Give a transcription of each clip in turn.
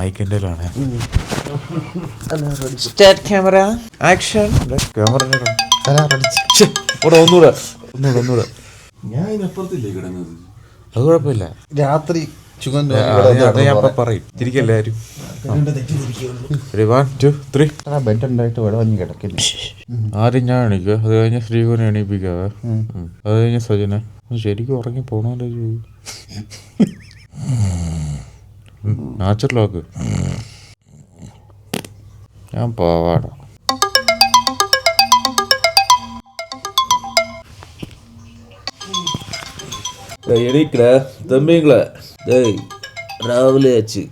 മൈക്കിൻ്റെ start camera action. Camera ഒന്നുകൂടെ ഞാൻ ഇതിനപ്പുറത്തില്ലേ കിടന്നത്? അത് കുഴപ്പമില്ല. രാത്രി അത് ഞാൻ പറയും. തിരിക്കല്ലാരും. 1 2 3 ബെഡ് ഉണ്ടായിട്ട് ഇവിടെ വന്ന് കിടക്കില്ല. ആദ്യം ഞാൻ എണീക്കുക, അത് കഴിഞ്ഞ് ശ്രീകുനെ എണീപ്പിക്കാവേ, അത് കഴിഞ്ഞ് സജന. ശരിക്കും ഉറങ്ങി പോണല്ലോ. നാച്ചുറലാക്ക്. ഞാൻ പോവാടാ. എണീക്കടാ തമ്പിങ്ങളെ, രാവിലെ ആச்சு.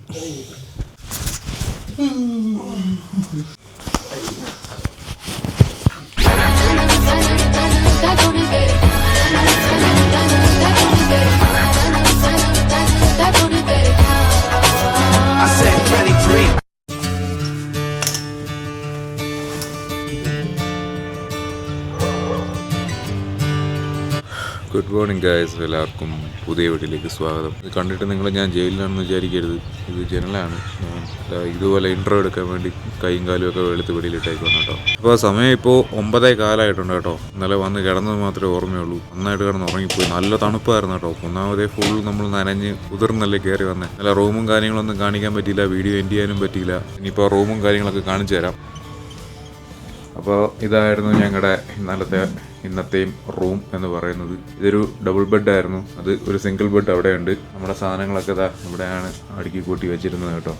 ഗുഡ് മോർണിംഗ് ഗൈസ്, എല്ലാവർക്കും പുതിയ വീട്ടിലേക്ക് സ്വാഗതം. ഇത് കണ്ടിട്ട് നിങ്ങൾ ഞാൻ ജയിലിലാണെന്ന് വിചാരിക്കരുത്. ഇത് ജനലാണ്. ഞാൻ ഇതുപോലെ ഇൻട്രോ എടുക്കാൻ വേണ്ടി കൈയും കാലും ഒക്കെ വെളുത്ത് വെളിയിലിട്ടേക്കാണ് കേട്ടോ. അപ്പോൾ സമയം ഇപ്പോൾ 9:15 കേട്ടോ. ഇന്നലെ വന്ന് കിടന്നത് മാത്രമേ ഓർമ്മയുള്ളൂ. നന്നായിട്ട് കിടന്ന് ഉറങ്ങിപ്പോയി. നല്ല തണുപ്പായിരുന്നു കേട്ടോ. ഒന്നാമതേ ഫുൾ നമ്മൾ നനഞ്ഞ് ഉതിർന്നല്ലേ കയറി വന്നേ. നല്ല റൂമും കാര്യങ്ങളൊന്നും കാണിക്കാൻ പറ്റിയില്ല, വീഡിയോ എൻഡ് ചെയ്യാനും പറ്റിയില്ല. ഇനിയിപ്പോൾ റൂമും കാര്യങ്ങളൊക്കെ കാണിച്ചു തരാം. അപ്പോൾ ഇതായിരുന്നു ഞങ്ങളുടെ ഇന്നത്തെയും റൂം എന്ന് പറയുന്നത്. ഇതൊരു ഡബിൾ ബെഡായിരുന്നു. അത് ഒരു സിംഗിൾ ബെഡ് അവിടെയുണ്ട്. നമ്മുടെ സാധനങ്ങളൊക്കെ ഇവിടെയാണ് അടുക്കി കൂട്ടി വെച്ചിരുന്നത് കേട്ടോ.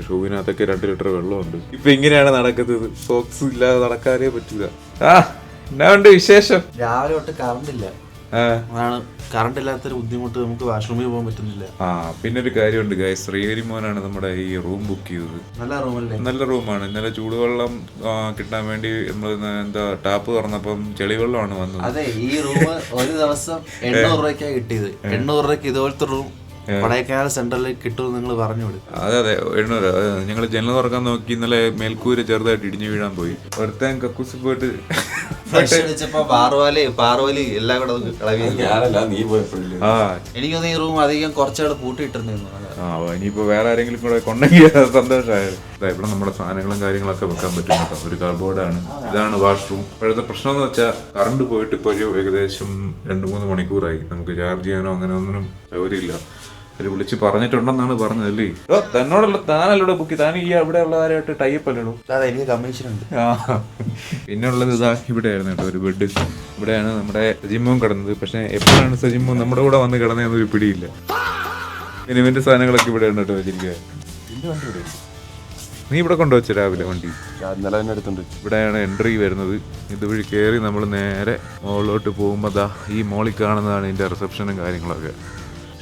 ഷൂവിനകത്തൊക്കെ 2 ലിറ്റർ വെള്ളമുണ്ട്. ഇപ്പൊ ഇങ്ങനെയാണ് നടക്കുന്നത്. സോക്സ് ഇല്ലാതെ നടക്കാനേ പറ്റില്ല. എന്നാ ഉണ്ട് വിശേഷം? രാവിലെ തൊട്ട് കറണ്ട് ഇല്ല. കറണ്ട് ഇല്ലാത്തൊരു ബുദ്ധിമുട്ട്. നമുക്ക് വാഷ്റൂമിൽ പോകാൻ പറ്റുന്നില്ല. പിന്നെ ഒരു കാര്യമുണ്ട് ഗൈസ്, ശ്രീഹരി മോനാണ് നമ്മുടെ ഈ റൂം ബുക്ക് ചെയ്തത്. നല്ല റൂമല്ലേ? നല്ല റൂമാണ്. ഇന്നലെ ചൂടുവെള്ളം കിട്ടാൻ വേണ്ടി നമ്മൾ ടാപ്പ് തുറന്നപ്പം ചെളിവെള്ളമാണ് വന്നത്. അതെ, ഈ റൂം ഒരു ദിവസം 800 രൂപയ്ക്കാണ് കിട്ടിയത്. 800 രൂപയ്ക്ക് ഇതുപോലത്തെ റൂം കൊടൈക്കനാൽ സെന്ററിൽ കിട്ടുമെന്ന് നിങ്ങൾ പറഞ്ഞു കൊടുക്കും. അതെ 800. ഞങ്ങൾ ജനൽ തുറക്കാൻ നോക്കി. ഇന്നലെ മേൽക്കൂര ചെറുതായിട്ട് ഇടിഞ്ഞു വീഴാൻ പോയി. ഒരുത്തൻ കക്കൂസ് പോയിട്ട് പാർവാലി എല്ലാം കൂടെ എനിക്കൊന്ന് ഈ റൂം അധികം കുറച്ചുകൂടെ പൂട്ടിയിട്ടുണ്ടായിരുന്നു. ഇനിയിപ്പോ വേറെ ആരെങ്കിലും കൂടെ കൊണ്ടെങ്കിൽ സന്തോഷമായിരുന്നു. ഇവിടെ നമ്മുടെ സാധനങ്ങളും കാര്യങ്ങളൊക്കെ വെക്കാൻ പറ്റും കേട്ടോ. ഒരു കാർഡ്ബോർഡാണ്. ഇതാണ് വാഷ്റൂം. ഇപ്പോഴത്തെ പ്രശ്നം എന്ന് വെച്ചാൽ കറണ്ട് പോയിട്ട് ഇപ്പോൾ ഒരു ഏകദേശം 2-3 മണിക്കൂറായി. നമുക്ക് ചാർജ് ചെയ്യാനോ അങ്ങനെ ഒന്നിനും സൗകര്യമില്ല. അവർ വിളിച്ച് പറഞ്ഞിട്ടുണ്ടെന്നാണ് പറഞ്ഞതല്ലേ. തന്നോടുള്ള താനല്ലൂടെ ബുക്ക്. താൻ ഈ അവിടെ ഉള്ളവരായിട്ട് ടൈപ്പ് അല്ലല്ലോ. എനിക്ക് കമ്മീഷൻ ഉണ്ട്. പിന്നെ ഉള്ളത് ഇതാ ഇവിടെയായിരുന്നു കേട്ടോ, ഒരു ബെഡ്. ഇവിടെയാണ് നമ്മുടെ സജിമോൻ കിടന്നത്. പക്ഷെ എപ്പോഴാണ് സജിമോൻ നമ്മുടെ കൂടെ വന്ന് കിടന്നതെന്നൊരു പിടിയില്ല. പിന്നെ ഇവന്റെ സാധനങ്ങളൊക്കെ ഇവിടെ ഉണ്ട് കേട്ടോ വെച്ചിരിക്കുക. നീ ഇവിടെ കൊണ്ടുവച്ച രാവിലെ വണ്ടി ഇവിടെയാണ് എൻട്രി വരുന്നത്. ഇതുവഴി കയറി നമ്മൾ നേരെ മുകളിലോട്ട് പോകുമ്പോൾ ദാ ഈ മോളിൽ കാണുന്നതാണ് ഇതിന്റെ റിസപ്ഷനും കാര്യങ്ങളൊക്കെ.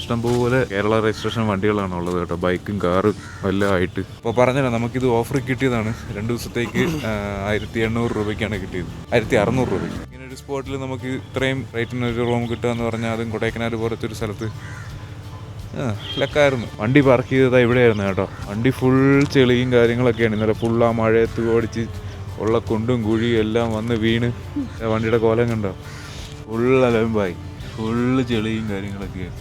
ഇഷ്ടംപോലെ കേരള രജിസ്ട്രേഷൻ വണ്ടികളാണ് ഉള്ളത് കേട്ടോ. ബൈക്കും കാറും എല്ലാം ആയിട്ട്. അപ്പോൾ പറഞ്ഞല്ലോ, നമുക്കിത് ഓഫർ കിട്ടിയതാണ്. 2 ദിവസത്തേക്ക് 1800 രൂപയ്ക്കാണ് കിട്ടിയത്. 1600 രൂപയ്ക്ക്. ഇങ്ങനെ ഒരു സ്പോട്ടിൽ നമുക്ക് ഇത്രയും റേറ്റിന് ഒരു റൂം കിട്ടുക എന്ന് പറഞ്ഞാൽ അതും കൊടൈക്കനാൽ പോലത്തെ ഒരു സ്ഥലത്ത് ലക്കായിരുന്നു. വണ്ടി പാർക്ക് ചെയ്തതാ ഇവിടെയായിരുന്നു കേട്ടോ. വണ്ടി ഫുൾ ചെളിയും കാര്യങ്ങളൊക്കെയാണ്. ഇന്നലെ ഫുൾ ആ മഴയത്ത് ഓടിച്ച് ഉള്ള കുണ്ടും കുഴിയും എല്ലാം വന്ന് വീണ് വണ്ടിയുടെ കോലം കണ്ടോ. ഫുൾ അലമ്പായി. ഫുള്ള് ചെളിയും കാര്യങ്ങളൊക്കെയാണ്.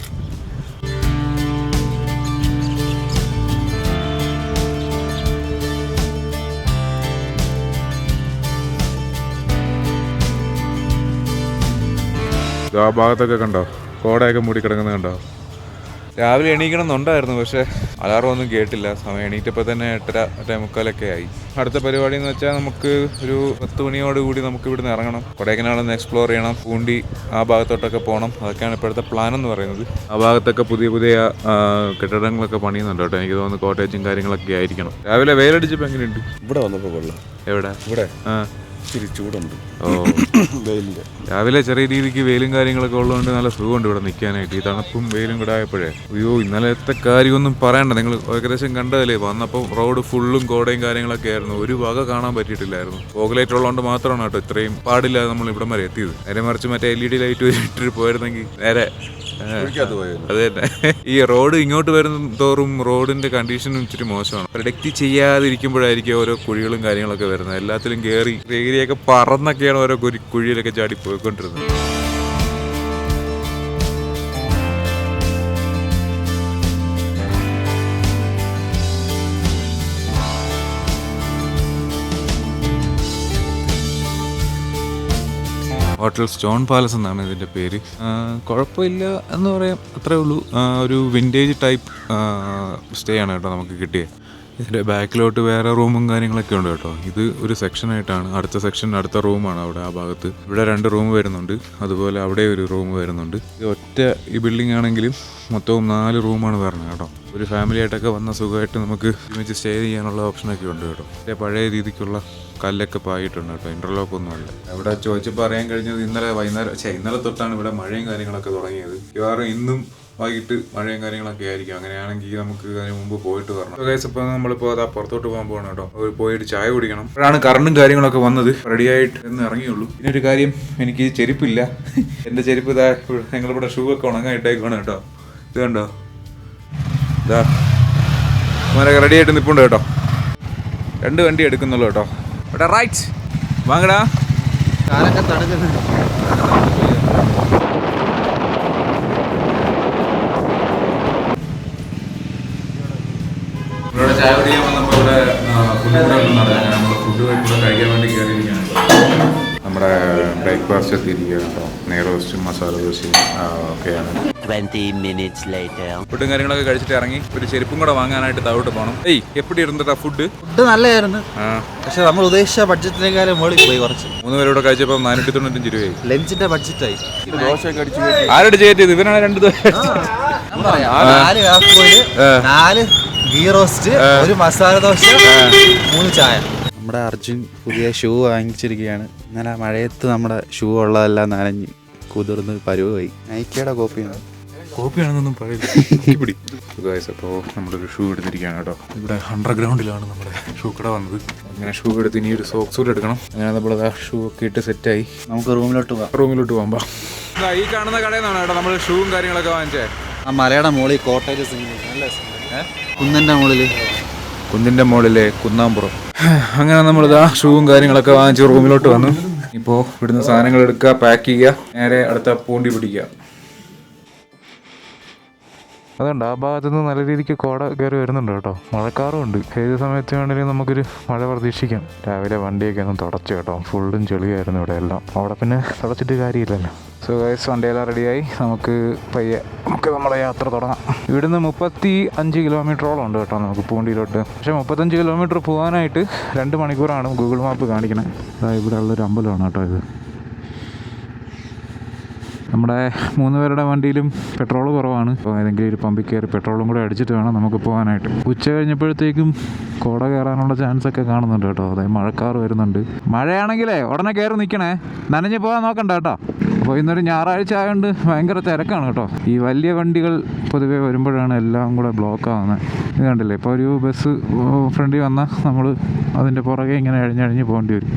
ആ ഭാഗത്തൊക്കെ കണ്ടോ, കോടയൊക്കെ മൂടി കിടക്കുന്നത് കണ്ടോ. രാവിലെ എണീക്കണം എന്നുണ്ടായിരുന്നു, പക്ഷേ അലാറം ഒന്നും കേട്ടില്ല. സമയം എണീറ്റപ്പോൾ തന്നെ 8:30-8:45 ആയി. അടുത്ത പരിപാടി എന്ന് വെച്ചാൽ നമുക്ക് ഒരു 10 മണിയോടുകൂടി നമുക്ക് ഇവിടുന്ന് ഇറങ്ങണം. കൊടൈക്കനാലൊന്ന് എക്സ്പ്ലോർ ചെയ്യണം. പൂണ്ടി ആ ഭാഗത്തോട്ടൊക്കെ പോകണം. അതൊക്കെയാണ് ഇപ്പോഴത്തെ പ്ലാൻ എന്ന് പറയുന്നത്. ആ ഭാഗത്തൊക്കെ പുതിയ കെട്ടിടങ്ങളൊക്കെ പണിയുന്നുണ്ട് കേട്ടോ. എനിക്ക് തോന്നുന്നു കോട്ടേജും കാര്യങ്ങളൊക്കെ ആയിരിക്കണം. രാവിലെ വെയിലടിച്ചപ്പോൾ എങ്ങനെയുണ്ട്? ഇവിടെ വന്നപ്പോൾ കൊള്ളാം. എവിടെ? ഇവിടെ ഇച്ചിരി ചൂടുണ്ട്. വെയിലില്ല. രാവിലെ ചെറിയ രീതിക്ക് വെയിലും കാര്യങ്ങളൊക്കെ ഉള്ളതുകൊണ്ട് നല്ല സുഖമുണ്ട് ഇവിടെ നിൽക്കാനായിട്ട്. ഈ തണുപ്പും വെയിലും കൂടെ ആയപ്പോഴേ അയ്യോ ഇന്നലത്തെ കാര്യമൊന്നും പറയണ്ട. നിങ്ങൾ ഏകദേശം കണ്ടതല്ലേ. വന്നപ്പോൾ റോഡ് ഫുള്ളും കോടയും കാര്യങ്ങളൊക്കെ ആയിരുന്നു. ഒരു വക കാണാൻ പറ്റിയിട്ടില്ലായിരുന്നു. ഫോഗ്ലൈറ്റ് ഉള്ളതുകൊണ്ട് മാത്രമാണ് കേട്ടോ ഇത്രയും പാടില്ലാതെ നമ്മൾ ഇവിടം വരെ എത്തിയത്. നേരെ മറിച്ച് മറ്റേ LED ലൈറ്റ് ഇട്ടിട്ട് പോയിരുന്നെങ്കിൽ നേരെ അത് തന്നെ. ഈ റോഡ് ഇങ്ങോട്ട് വരുന്ന തോറും റോഡിന്റെ കണ്ടീഷനും ഇച്ചിരി മോശമാണ്. പ്രൊഡക്റ്റ് ചെയ്യാതിരിക്കുമ്പോഴായിരിക്കും ഓരോ കുഴികളും കാര്യങ്ങളൊക്കെ വരുന്നത്. എല്ലാത്തിലും കയറി ഏരിയൊക്കെ പറന്നൊക്കെയാണ് ഓരോ കുഴിയിലൊക്കെ ചാടി പോയിക്കൊണ്ടിരുന്നത്. ഹോട്ടൽ സ്റ്റോൺ പാലസ് എന്നാണ് ഇതിൻ്റെ പേര്. കുഴപ്പമില്ല എന്ന് പറയാം, അത്രേ ഉള്ളൂ. ഒരു വിൻറ്റേജ് ടൈപ്പ് സ്റ്റേ ആണ് കേട്ടോ നമുക്ക് കിട്ടിയത്. ഇതിൻ്റെ ബാക്കിലോട്ട് വേറെ റൂമും കാര്യങ്ങളൊക്കെ ഉണ്ട് കേട്ടോ. ഇത് ഒരു സെക്ഷനായിട്ടാണ്. അടുത്ത സെക്ഷൻ അടുത്ത റൂമാണ് അവിടെ ആ ഭാഗത്ത്. ഇവിടെ 2 റൂം വരുന്നുണ്ട്, അതുപോലെ അവിടെ ഒരു റൂം വരുന്നുണ്ട്. ഇത് ഒറ്റ ഈ ബിൽഡിംഗ് ആണെങ്കിലും മൊത്തവും 4 റൂമാണ് പറഞ്ഞത് കേട്ടോ. ഒരു ഫാമിലി ആയിട്ടൊക്കെ വന്ന സുഖമായിട്ട് നമുക്ക് ഒരുമിച്ച് സ്റ്റേ ചെയ്യാനുള്ള ഓപ്ഷനൊക്കെ ഉണ്ട് കേട്ടോ. ഇതിൻ്റെ പഴയ രീതിക്കുള്ള കല്ലൊക്കെ പായിട്ടുണ്ട് കേട്ടോ, ഇൻ്റർലോക്ക് ഒന്നും അല്ല. ഇവിടെ ചോദിച്ചപ്പോൾ അറിയാൻ കഴിഞ്ഞത് ഇന്നലെ തൊട്ടാണ് ഇവിടെ മഴയും കാര്യങ്ങളൊക്കെ തുടങ്ങിയത്. മിക്കവാറും ഇന്നും വൈകിട്ട് മഴയും കാര്യങ്ങളൊക്കെ ആയിരിക്കും. അങ്ങനെയാണെങ്കിൽ നമുക്ക് അതിന് മുമ്പ് പോയിട്ട് വരണം. ഇപ്പോൾ നമ്മളിപ്പോൾ അതാ പുറത്തോട്ട് പോകാൻ പോകണം കേട്ടോ. പോയിട്ട് ചായ കുടിക്കണം. അപ്പോഴാണ് കറണ്ടും കാര്യങ്ങളൊക്കെ വന്നത്. റെഡിയായിട്ട് എന്ന് ഇറങ്ങിയുള്ളൂ. പിന്നെ ഒരു കാര്യം, എനിക്ക് ചെരുപ്പില്ല. എൻ്റെ ചെരുപ്പ് ഇതാ ഞങ്ങളിവിടെ ഷൂ ഒക്കെ ഉണങ്ങായിട്ടേക്കാണ് കേട്ടോ. ഇത് കണ്ടോ, ഇതാ അവനൊക്കെ റെഡി ആയിട്ട് നിൽപ്പുണ്ട് കേട്ടോ. 2 വണ്ടി എടുക്കുന്നുള്ളൂ കേട്ടോ. ഇവിടെ റൈറ്റ് വാങ്ങടാ. കാലൊക്കെ തണുക്കുന്നു. ഇവിടെ ചായ കുടിക്കാൻ വന്നപ്പോൾ ഇവിടെ ഫുഡ് കൂടെ ഉണ്ടെന്നാണ്. നമ്മൾ ഫുഡ് കൂടെ കഴിക്കാൻ വേണ്ടി കയറിയിരിക്കുകയാണ്. നമ്മുടെ ബ്രേക്ക്ഫാസ്റ്റ് എത്തിയിരിക്കുക കേട്ടോ. നെയ്റോസ്റ്റും മസാല ദോശയും ഒക്കെയാണ്. 20 minutes later. ഫുഡും കാര്യങ്ങളൊക്കെ കഴിച്ചിട്ട് ഇറങ്ങി. ഒരു ചെരുപ്പും കൂടെ വാങ്ങാനായിട്ട് താഴോട്ട് പോകണം. എപ്പിടി ഇരുന്നിട്ടാ ഫുഡ് നല്ലതായിരുന്നു, പക്ഷെ നമ്മൾ ഉദ്ദേശിച്ച ബഡ്ജറ്റിനേക്കാളും മുകളിൽ പോയി കുറച്ച്. 3 പേരോടെ കഴിച്ചപ്പോൾ 495 രൂപയായി. ലഞ്ചിന്റെ ബഡ്ജറ്റായി. ആരുടെ ചെയ്തത്? ഇവനാണ് 2 ദോശ. 4 ഹാഫ് ബോയില്, 4 ഗീ റോസ്റ്റ്, 1 മസാല ദോശ, 3 ചായ. നമ്മുടെ അർജുൻ പുതിയ ഷൂ വാങ്ങിച്ചിരിക്കുകയാണ്. ഇന്നലെ മഴയത്ത് നമ്മുടെ ഷൂ ഉള്ളതെല്ലാം നനഞ്ഞ് കുതിർന്ന് പരുവായി. നൈക്കിയുടെ കോപ്പിയാണെന്നൊന്നും പറയില്ല. അപ്പോൾ നമ്മളൊരു ഷൂ എടുത്തിരിക്കുകയാണ് കേട്ടോ. ഇവിടെ അണ്ടർഗ്രൗണ്ടിലാണ് നമ്മുടെ ഷൂ കട വന്നത്. അങ്ങനെ ഷൂ എടുത്ത് ഇനി ഒരു സോക്സ് കൂടെ എടുക്കണം. അങ്ങനെ നമ്മളത് ആ ഷൂ ഒക്കെ ഇട്ട് സെറ്റായി. നമുക്ക് റൂമിലോട്ട് പോകാം. ഈ കാണുന്ന കടയിൽ നിന്നാണ് കേട്ടോ നമ്മൾ ഷൂവും കാര്യങ്ങളൊക്കെ വാങ്ങിച്ചേ. ആ മലയുടെ മുകളിൽ കോട്ടേജ് കുന്നിൻ്റെ മുകളിലെ കുന്നാമ്പുറം. അങ്ങനെ നമ്മളിതാ ഷൂവും കാര്യങ്ങളൊക്കെ വാങ്ങിച്ച് റൂമിലോട്ട് വന്നു. ഇപ്പോൾ ഇവിടുന്ന് സാധനങ്ങൾ എടുക്കുക, പാക്ക് ചെയ്യുക, നേരെ അടുത്ത പൂണ്ടി പിടിക്കുക. അതുകൊണ്ട് ആ ഭാഗത്തുനിന്ന് നല്ല രീതിക്ക് കോട കയറി വരുന്നുണ്ട് കേട്ടോ. മഴക്കാറും ഉണ്ട്. ഏത് സമയത്ത് വേണമെങ്കിലും നമുക്കൊരു മഴ പ്രതീക്ഷിക്കാം. രാവിലെ വണ്ടിയൊക്കെ ഒന്ന് തുടച്ചു കേട്ടോ. ഫുള്ളും ചെളിയായിരുന്നു ഇവിടെ എല്ലാം. അവിടെ പിന്നെ തുടച്ചിട്ട് കാര്യമില്ലല്ലോ. സോ ഗൈസ്, വണ്ടിയെല്ലാം റെഡിയായി. നമുക്ക് നമ്മുടെ യാത്ര തുടങ്ങാം. ഇവിടുന്ന് 35 കിലോമീറ്ററോളം ഉണ്ട് കേട്ടോ നമുക്ക് പൂണ്ടിയിലോട്ട്. പക്ഷേ 35 കിലോമീറ്റർ പോകാനായിട്ട് 2 മണിക്കൂറാണ് ഗൂഗിൾ മാപ്പ് കാണിക്കണത്. ഇവിടെ ഉള്ളൊരു അമ്പലമാണ് കേട്ടോ ഇത്. നമ്മുടെ 3 പേരുടെ വണ്ടിയിലും പെട്രോൾ കുറവാണ്. അപ്പോൾ ഏതെങ്കിലും ഒരു പമ്പിൽ കയറി പെട്രോളും കൂടെ അടിച്ചിട്ട് വേണം നമുക്ക് പോകാനായിട്ട്. ഉച്ച കഴിഞ്ഞപ്പോഴത്തേക്കും കോട കയറാനുള്ള ചാൻസ് ഒക്കെ കാണുന്നുണ്ട് കേട്ടോ. അതായത് മഴക്കാർ വരുന്നുണ്ട്. മഴയാണെങ്കിലേ ഉടനെ കയറി നിൽക്കണേ, നനഞ്ഞ് പോകാൻ നോക്കണ്ട കേട്ടോ. അപ്പോൾ ഇന്നൊരു ഞായറാഴ്ച ആയതുകൊണ്ട് ഭയങ്കര തിരക്കാണ് കേട്ടോ. ഈ വലിയ വണ്ടികൾ പൊതുവെ വരുമ്പോഴാണ് എല്ലാം കൂടെ ബ്ലോക്ക് ആവുന്നത്. ഇത് കണ്ടില്ലേ, ഇപ്പോൾ ഒരു ബസ് ഫ്രണ്ടിൽ വന്നാൽ നമ്മൾ അതിൻ്റെ പുറകെ ഇങ്ങനെ അഴിഞ്ഞഴിഞ്ഞ് പോകേണ്ടി വരും.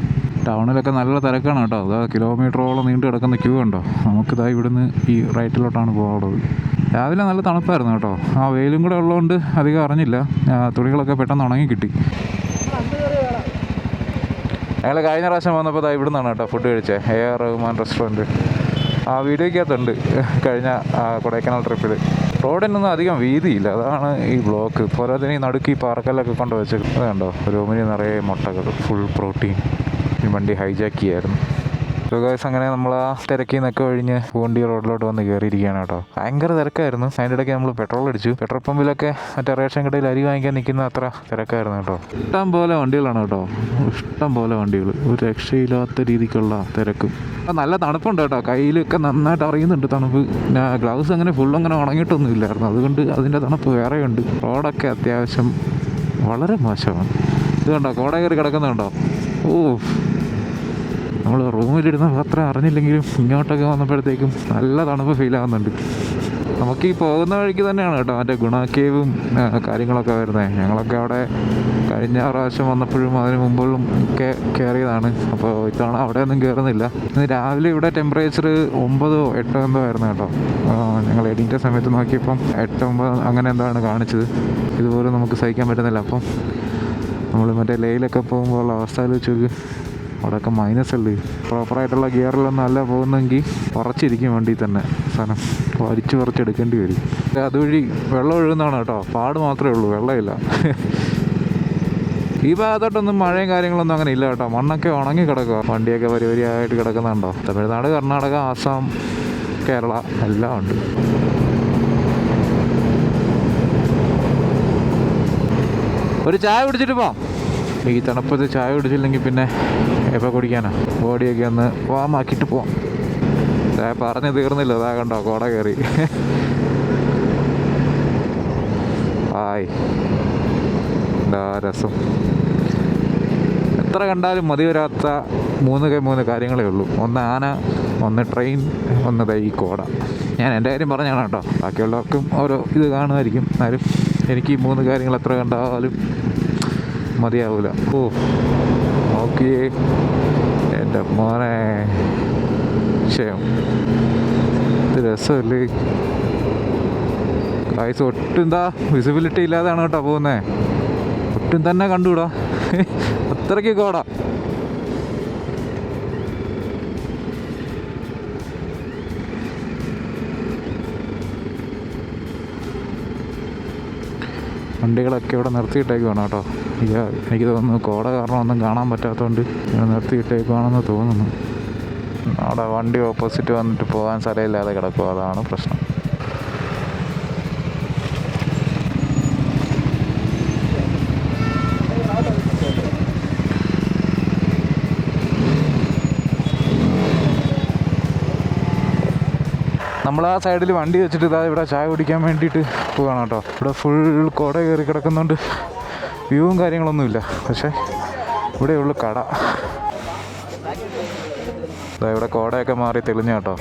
ടൗണിലൊക്കെ നല്ല തിരക്കാണ് കേട്ടോ. അതാ കിലോമീറ്ററോളം നീണ്ടു കിടക്കുന്ന ക്യൂ ഉണ്ടോ. നമുക്കിതാ ഇവിടുന്ന് ഈ റൈറ്റിലോട്ടാണ് പോകാനുള്ളത്. രാവിലെ നല്ല തണുപ്പായിരുന്നു കേട്ടോ. ആ വെയിലും കൂടെ ഉള്ളതുകൊണ്ട് അധികം അറിഞ്ഞില്ല. തുണികളൊക്കെ പെട്ടെന്ന് ഉണങ്ങി കിട്ടി. ഞങ്ങൾ കഴിഞ്ഞ പ്രാവശ്യം വന്നപ്പോൾ ഇതാ ഇവിടെ നിന്നാണ് കേട്ടോ ഫുഡ് കഴിച്ചത്. AR Rahman restaurant. ആ വീഡിയോയ്ക്കകത്തുണ്ട് കഴിഞ്ഞ കൊടൈക്കനാൽ ട്രിപ്പിൽ. റോഡിനൊന്നും അധികം വീതിയില്ല, അതാണ് ഈ ബ്ലോക്ക്. പോരാതിന് ഈ നടുക്ക് ഈ പാർക്കല്ലൊക്കെ കൊണ്ട് വെച്ചത്. അത് കണ്ടോ, റൂമിന് നിറയെ മുട്ടകൾ, ഫുൾ പ്രോട്ടീൻ. ഈ വണ്ടി ഹൈജാക്ക് ചെയ്യായിരുന്നു. സോ ഗൈസ്, അങ്ങനെ നമ്മൾ ആ തിരക്കിൽ നിന്നൊക്കെ ഒഴിഞ്ഞ് പൂണ്ടി റോഡിലോട്ട് വന്ന് കയറിയിരിക്കുകയാണ് കേട്ടോ. ഭയങ്കര തിരക്കായിരുന്നു. അതിൻ്റെ ഇടയ്ക്ക് നമ്മൾ പെട്രോൾ അടിച്ചു. പെട്രോൾ പമ്പിലൊക്കെ മറ്റേ റേഷൻ കടയിൽ അരി വാങ്ങിക്കാൻ നിൽക്കുന്ന അത്ര തിരക്കായിരുന്നു കേട്ടോ. ഇഷ്ടം പോലെ വണ്ടികളാണ് കേട്ടോ, ഇഷ്ടം പോലെ വണ്ടികൾ. ഒരു രക്ഷയില്ലാത്ത രീതിക്കുള്ള തിരക്ക്. നല്ല തണുപ്പുണ്ട് കേട്ടോ. കയ്യിലൊക്കെ നന്നായിട്ട് അറിയുന്നുണ്ട് തണുപ്പ്. ഗ്ലൗസ് അങ്ങനെ ഫുള്ളങ്ങനെ ഉണങ്ങിയിട്ടൊന്നും ഇല്ലായിരുന്നു, അതുകൊണ്ട് അതിൻ്റെ തണുപ്പ് വേറെയുണ്ട്. റോഡൊക്കെ അത്യാവശ്യം വളരെ മോശമാണ്. ഇത് കണ്ടോ, കോട കയറി കിടക്കുന്നുണ്ടോ. ഓ, നമ്മൾ റൂമിലിരുന്ന അത്ര അറിഞ്ഞില്ലെങ്കിലും ഇങ്ങോട്ടൊക്കെ വന്നപ്പോഴത്തേക്കും നല്ല തണുപ്പ് ഫീൽ ആകുന്നുണ്ട്. നമുക്ക് ഈ പോകുന്ന വഴിക്ക് തന്നെയാണ് കേട്ടോ മറ്റേ ഗുണ കേവും കാര്യങ്ങളൊക്കെ വരുന്നത്. ഞങ്ങളൊക്കെ അവിടെ കഴിഞ്ഞ പ്രാവശ്യം വന്നപ്പോഴും അതിന് മുമ്പും ഒക്കെ കയറിയതാണ്. അപ്പോൾ ഇത്തവണ അവിടെയൊന്നും കയറുന്നില്ല. ഇന്ന് രാവിലെ ഇവിടെ ടെമ്പറേച്ചർ 9 8 എന്തോ ആയിരുന്നു കേട്ടോ. ഞങ്ങൾ എഡിറ്റിൻ്റെ സമയത്ത് നോക്കിയപ്പം 8 9 അങ്ങനെ എന്താണ് കാണിച്ചത്. ഇതുപോലെ നമുക്ക് സഹിക്കാൻ പറ്റുന്നില്ല. അപ്പം നമ്മൾ മറ്റേ ലേയിലൊക്കെ പോകുമ്പോൾ ഉള്ള അവസ്ഥയിൽ വെച്ച് അവിടെയൊക്കെ മൈനസ് അല്ലേ. പ്രോപ്പറായിട്ടുള്ള ഗിയറിലൊന്നും അല്ല പോകുന്നെങ്കിൽ ഉറച്ചിരിക്കും വണ്ടി തന്നെ. സാധനം പറിച്ചെടുക്കേണ്ടി വരും. അതുവഴി വെള്ളം ഒഴുകുന്നതാണ് കേട്ടോ. പാട് മാത്രമേ ഉള്ളൂ, വെള്ളമില്ല. ഈ ഭാഗത്തോട്ടൊന്നും മഴയും കാര്യങ്ങളൊന്നും അങ്ങനെ ഇല്ല കേട്ടോ. മണ്ണൊക്കെ ഉണങ്ങി കിടക്കുക, വണ്ടിയൊക്കെ വരിവരിയായിട്ട് കിടക്കുന്നുണ്ടോ. തമിഴ്നാട്, കർണാടക, ആസാം, കേരള എല്ലാം ഉണ്ട്. ഒരു ചായ കുടിച്ചിട്ട് പോവാം. ഈ തണുപ്പത്ത് ചായ കുടിച്ചില്ലെങ്കിൽ പിന്നെ എപ്പോൾ കുടിക്കാനാ? ബോഡിയൊക്കെ ഒന്ന് വാമാക്കിയിട്ട് പോവാം. പറഞ്ഞു തീർന്നില്ല, അതാ കണ്ടോ കോട കയറി. ഹായ്, എന്താ രസം. എത്ര കണ്ടാലും മതി വരാത്ത മൂന്ന് കാര്യങ്ങളേ ഉള്ളൂ. ഒന്ന് ആന, ഒന്ന് ട്രെയിൻ, ഒന്ന് ഈ കോട. ഞാൻ എൻ്റെ കാര്യം പറഞ്ഞാണ് കേട്ടോ, ബാക്കിയുള്ളവർക്കും ഓരോ ഇത് കാണുമായിരിക്കും. എന്നാലും എനിക്ക് ഈ 3 കാര്യങ്ങൾ എത്ര കണ്ടാലും മതിയാവില്ല. ഓ നോക്കിയേ എൻ്റെ മോനെ, ക്ഷയം, ഇത് രസമല്ലേ ഗൈസ്. ഒട്ടും എന്താ വിസിബിലിറ്റി ഇല്ലാതാണ് കേട്ടോ പോകുന്നത്. ഒട്ടും തന്നെ കണ്ടുകൂടാ, അത്രയ്ക്ക് കോട. വണ്ടികളൊക്കെ ഇവിടെ നിർത്തിയിട്ടേക്കുവാണ് കേട്ടോ. എനിക്ക് തോന്നുന്നു കോട കാരണം ഒന്നും കാണാൻ പറ്റാത്തതുകൊണ്ട് ഇവിടെ നിർത്തിയിട്ടേക്കുവാണെന്ന് തോന്നുന്നു. അവിടെ വണ്ടി ഓപ്പോസിറ്റ് വന്നിട്ട് പോകാൻ സ്ഥലമില്ലാതെ കിടക്കും, അതാണ് പ്രശ്നം. നമ്മൾ ആ സൈഡിൽ വണ്ടി വെച്ചിട്ട് ഇതാ ഇവിടെ ചായ കുടിക്കാൻ വേണ്ടിയിട്ട് പോവുകയാണ് കേട്ടോ. ഇവിടെ ഫുൾ കോട കയറി കിടക്കുന്നുണ്ട്, വ്യൂവും കാര്യങ്ങളൊന്നുമില്ല. പക്ഷേ ഇവിടെയുള്ളു കട. ഇവിടെ കോടയൊക്കെ മാറി തെളിഞ്ഞ കേട്ടോ.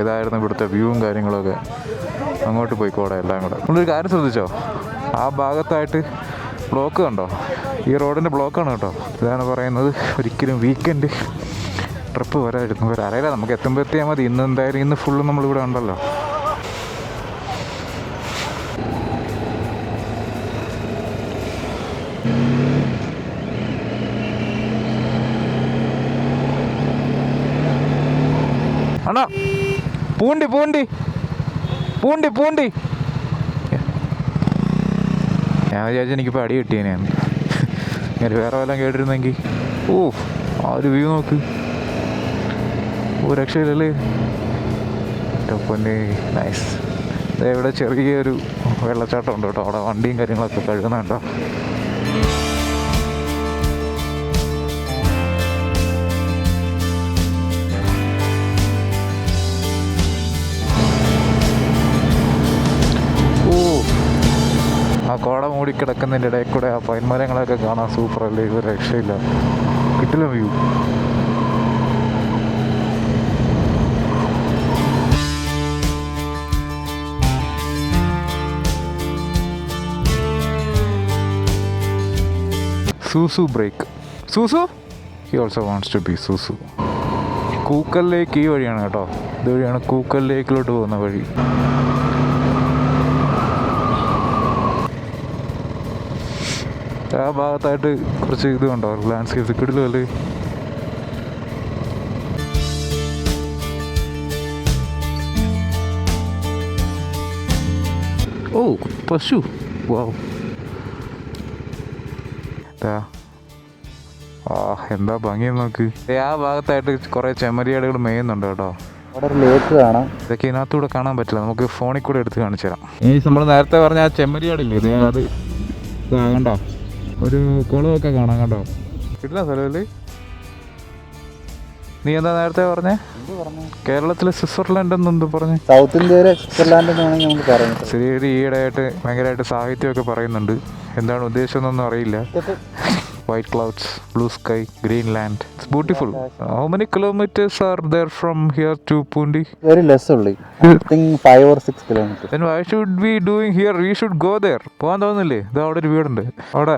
ഇതായിരുന്നു ഇവിടുത്തെ വ്യൂവും കാര്യങ്ങളൊക്കെ. അങ്ങോട്ട് പോയി കോട എല്ലാം കൂടെ. നമ്മളൊരു കാര്യം ശ്രദ്ധിച്ചോ, ആ ഭാഗത്തായിട്ട് ബ്ലോക്ക് കണ്ടോ? ഈ റോഡിൻ്റെ ബ്ലോക്കാണ് കേട്ടോ. ഇതാണ് പറയുന്നത്, ഒരിക്കലും വീക്കെൻഡ് ട്രിപ്പ് വരായിരുന്നു. അറിയില്ല, നമുക്ക് എത്തുമ്പോൾ എത്തിയാൽ മതി. ഇന്ന് എന്തായാലും ഇന്ന് ഫുള്ള് നമ്മളിവിടെ ഉണ്ടല്ലോ. അണ്ണാ പൂണ്ടി പൂണ്ടി പൂണ്ടി പൂണ്ടി ഞാൻ വിചാരിച്ചു എനിക്കിപ്പോൾ അടി കിട്ടിയേനെയാണ്. ഞാൻ വേറെ വല്ലതും കേട്ടിരുന്നെങ്കിൽ. ഓ ആ ഒരു വ്യൂ നോക്ക്, രക്ഷയില്ലല്ലേ. പൊന്നെ നൈസ്. ഇവിടെ ചെറിയൊരു വെള്ളച്ചാട്ടം ഉണ്ട് കേട്ടോ. അവിടെ വണ്ടിയും കാര്യങ്ങളൊക്കെ കഴുകുന്നുണ്ടോ. ഓ ആ കോട മൂടിക്കിടക്കുന്നതിൻ്റെ ഇടയിൽ കൂടെ ആ പൈൻമരങ്ങളൊക്കെ കാണാൻ സൂപ്പറല്ലേ. ഇത് രക്ഷയില്ല, കിട്ടില്ല view. Susu break. Susu he also wants to be Susu. Kookal lake ഈ വഴിയാണ് കേട്ടോ. ഇതുവഴിയാണ് കൂക്കൽ ലേക്കിലോട്ട് പോകുന്ന വഴി. ആ ഭാഗത്തായിട്ട് കുറച്ച് ഇത് കണ്ടോ, ലാൻഡ്സ്കേപ്സ് കിടിലല്ലേ. ഓ പശു, വാവ്. എന്താ ഭംഗി നോക്ക്. ആ ഭാഗത്തായിട്ട് കുറെ ചെമ്മരിയാടുകൾ മേയുന്നുണ്ട് കേട്ടോ. അവിടെ ഒരു ലേക്ക് കാണാം. ഇതൊക്കെ ഇതിനകത്തൂടെ കാണാൻ പറ്റില്ല, നമുക്ക് ഫോണിൽ കൂടെ എടുത്ത് കാണിച്ചു തരാം. ഈ നമ്മൾ നേരത്തെ പറഞ്ഞ ആ ചെമ്മരിയാടില്ലേ, ഇത് അത് കണ്ടോ, ഒരു കുളമൊക്കെ കാണാം കണ്ടോ. കിട്ടില്ല സ്ഥലമല്ലേ. നീ എന്താ നേരത്തെ പറഞ്ഞേ? കേരളത്തിലെ സ്വിറ്റ്സർലാൻഡ് എന്നെന്ത് പറഞ്ഞു? സൗത്ത് ഇന്ത്യയിലെ സ്വിറ്റ്സർലാൻഡ് എന്നാണെങ്കിൽ നമുക്ക് പറയാം. ശരി, ഈയിടെയായിട്ട് ഭയങ്കരമായിട്ട് സാഹിത്യമൊക്കെ പറയുന്നുണ്ട്. എന്താണ് ഉദ്ദേശം എന്നൊന്നും അറിയില്ല. White clouds, blue sky, green land. It's beautiful. How many kilometers are there from here to Pundi? Very less only. I think 5 or 6 kilometers. Then why should we doing here? We should go there. പോകാൻ തോന്നുന്നില്ലേ? ഇത് അവിടെ ഒരു വീടുണ്ട്. അവിടെ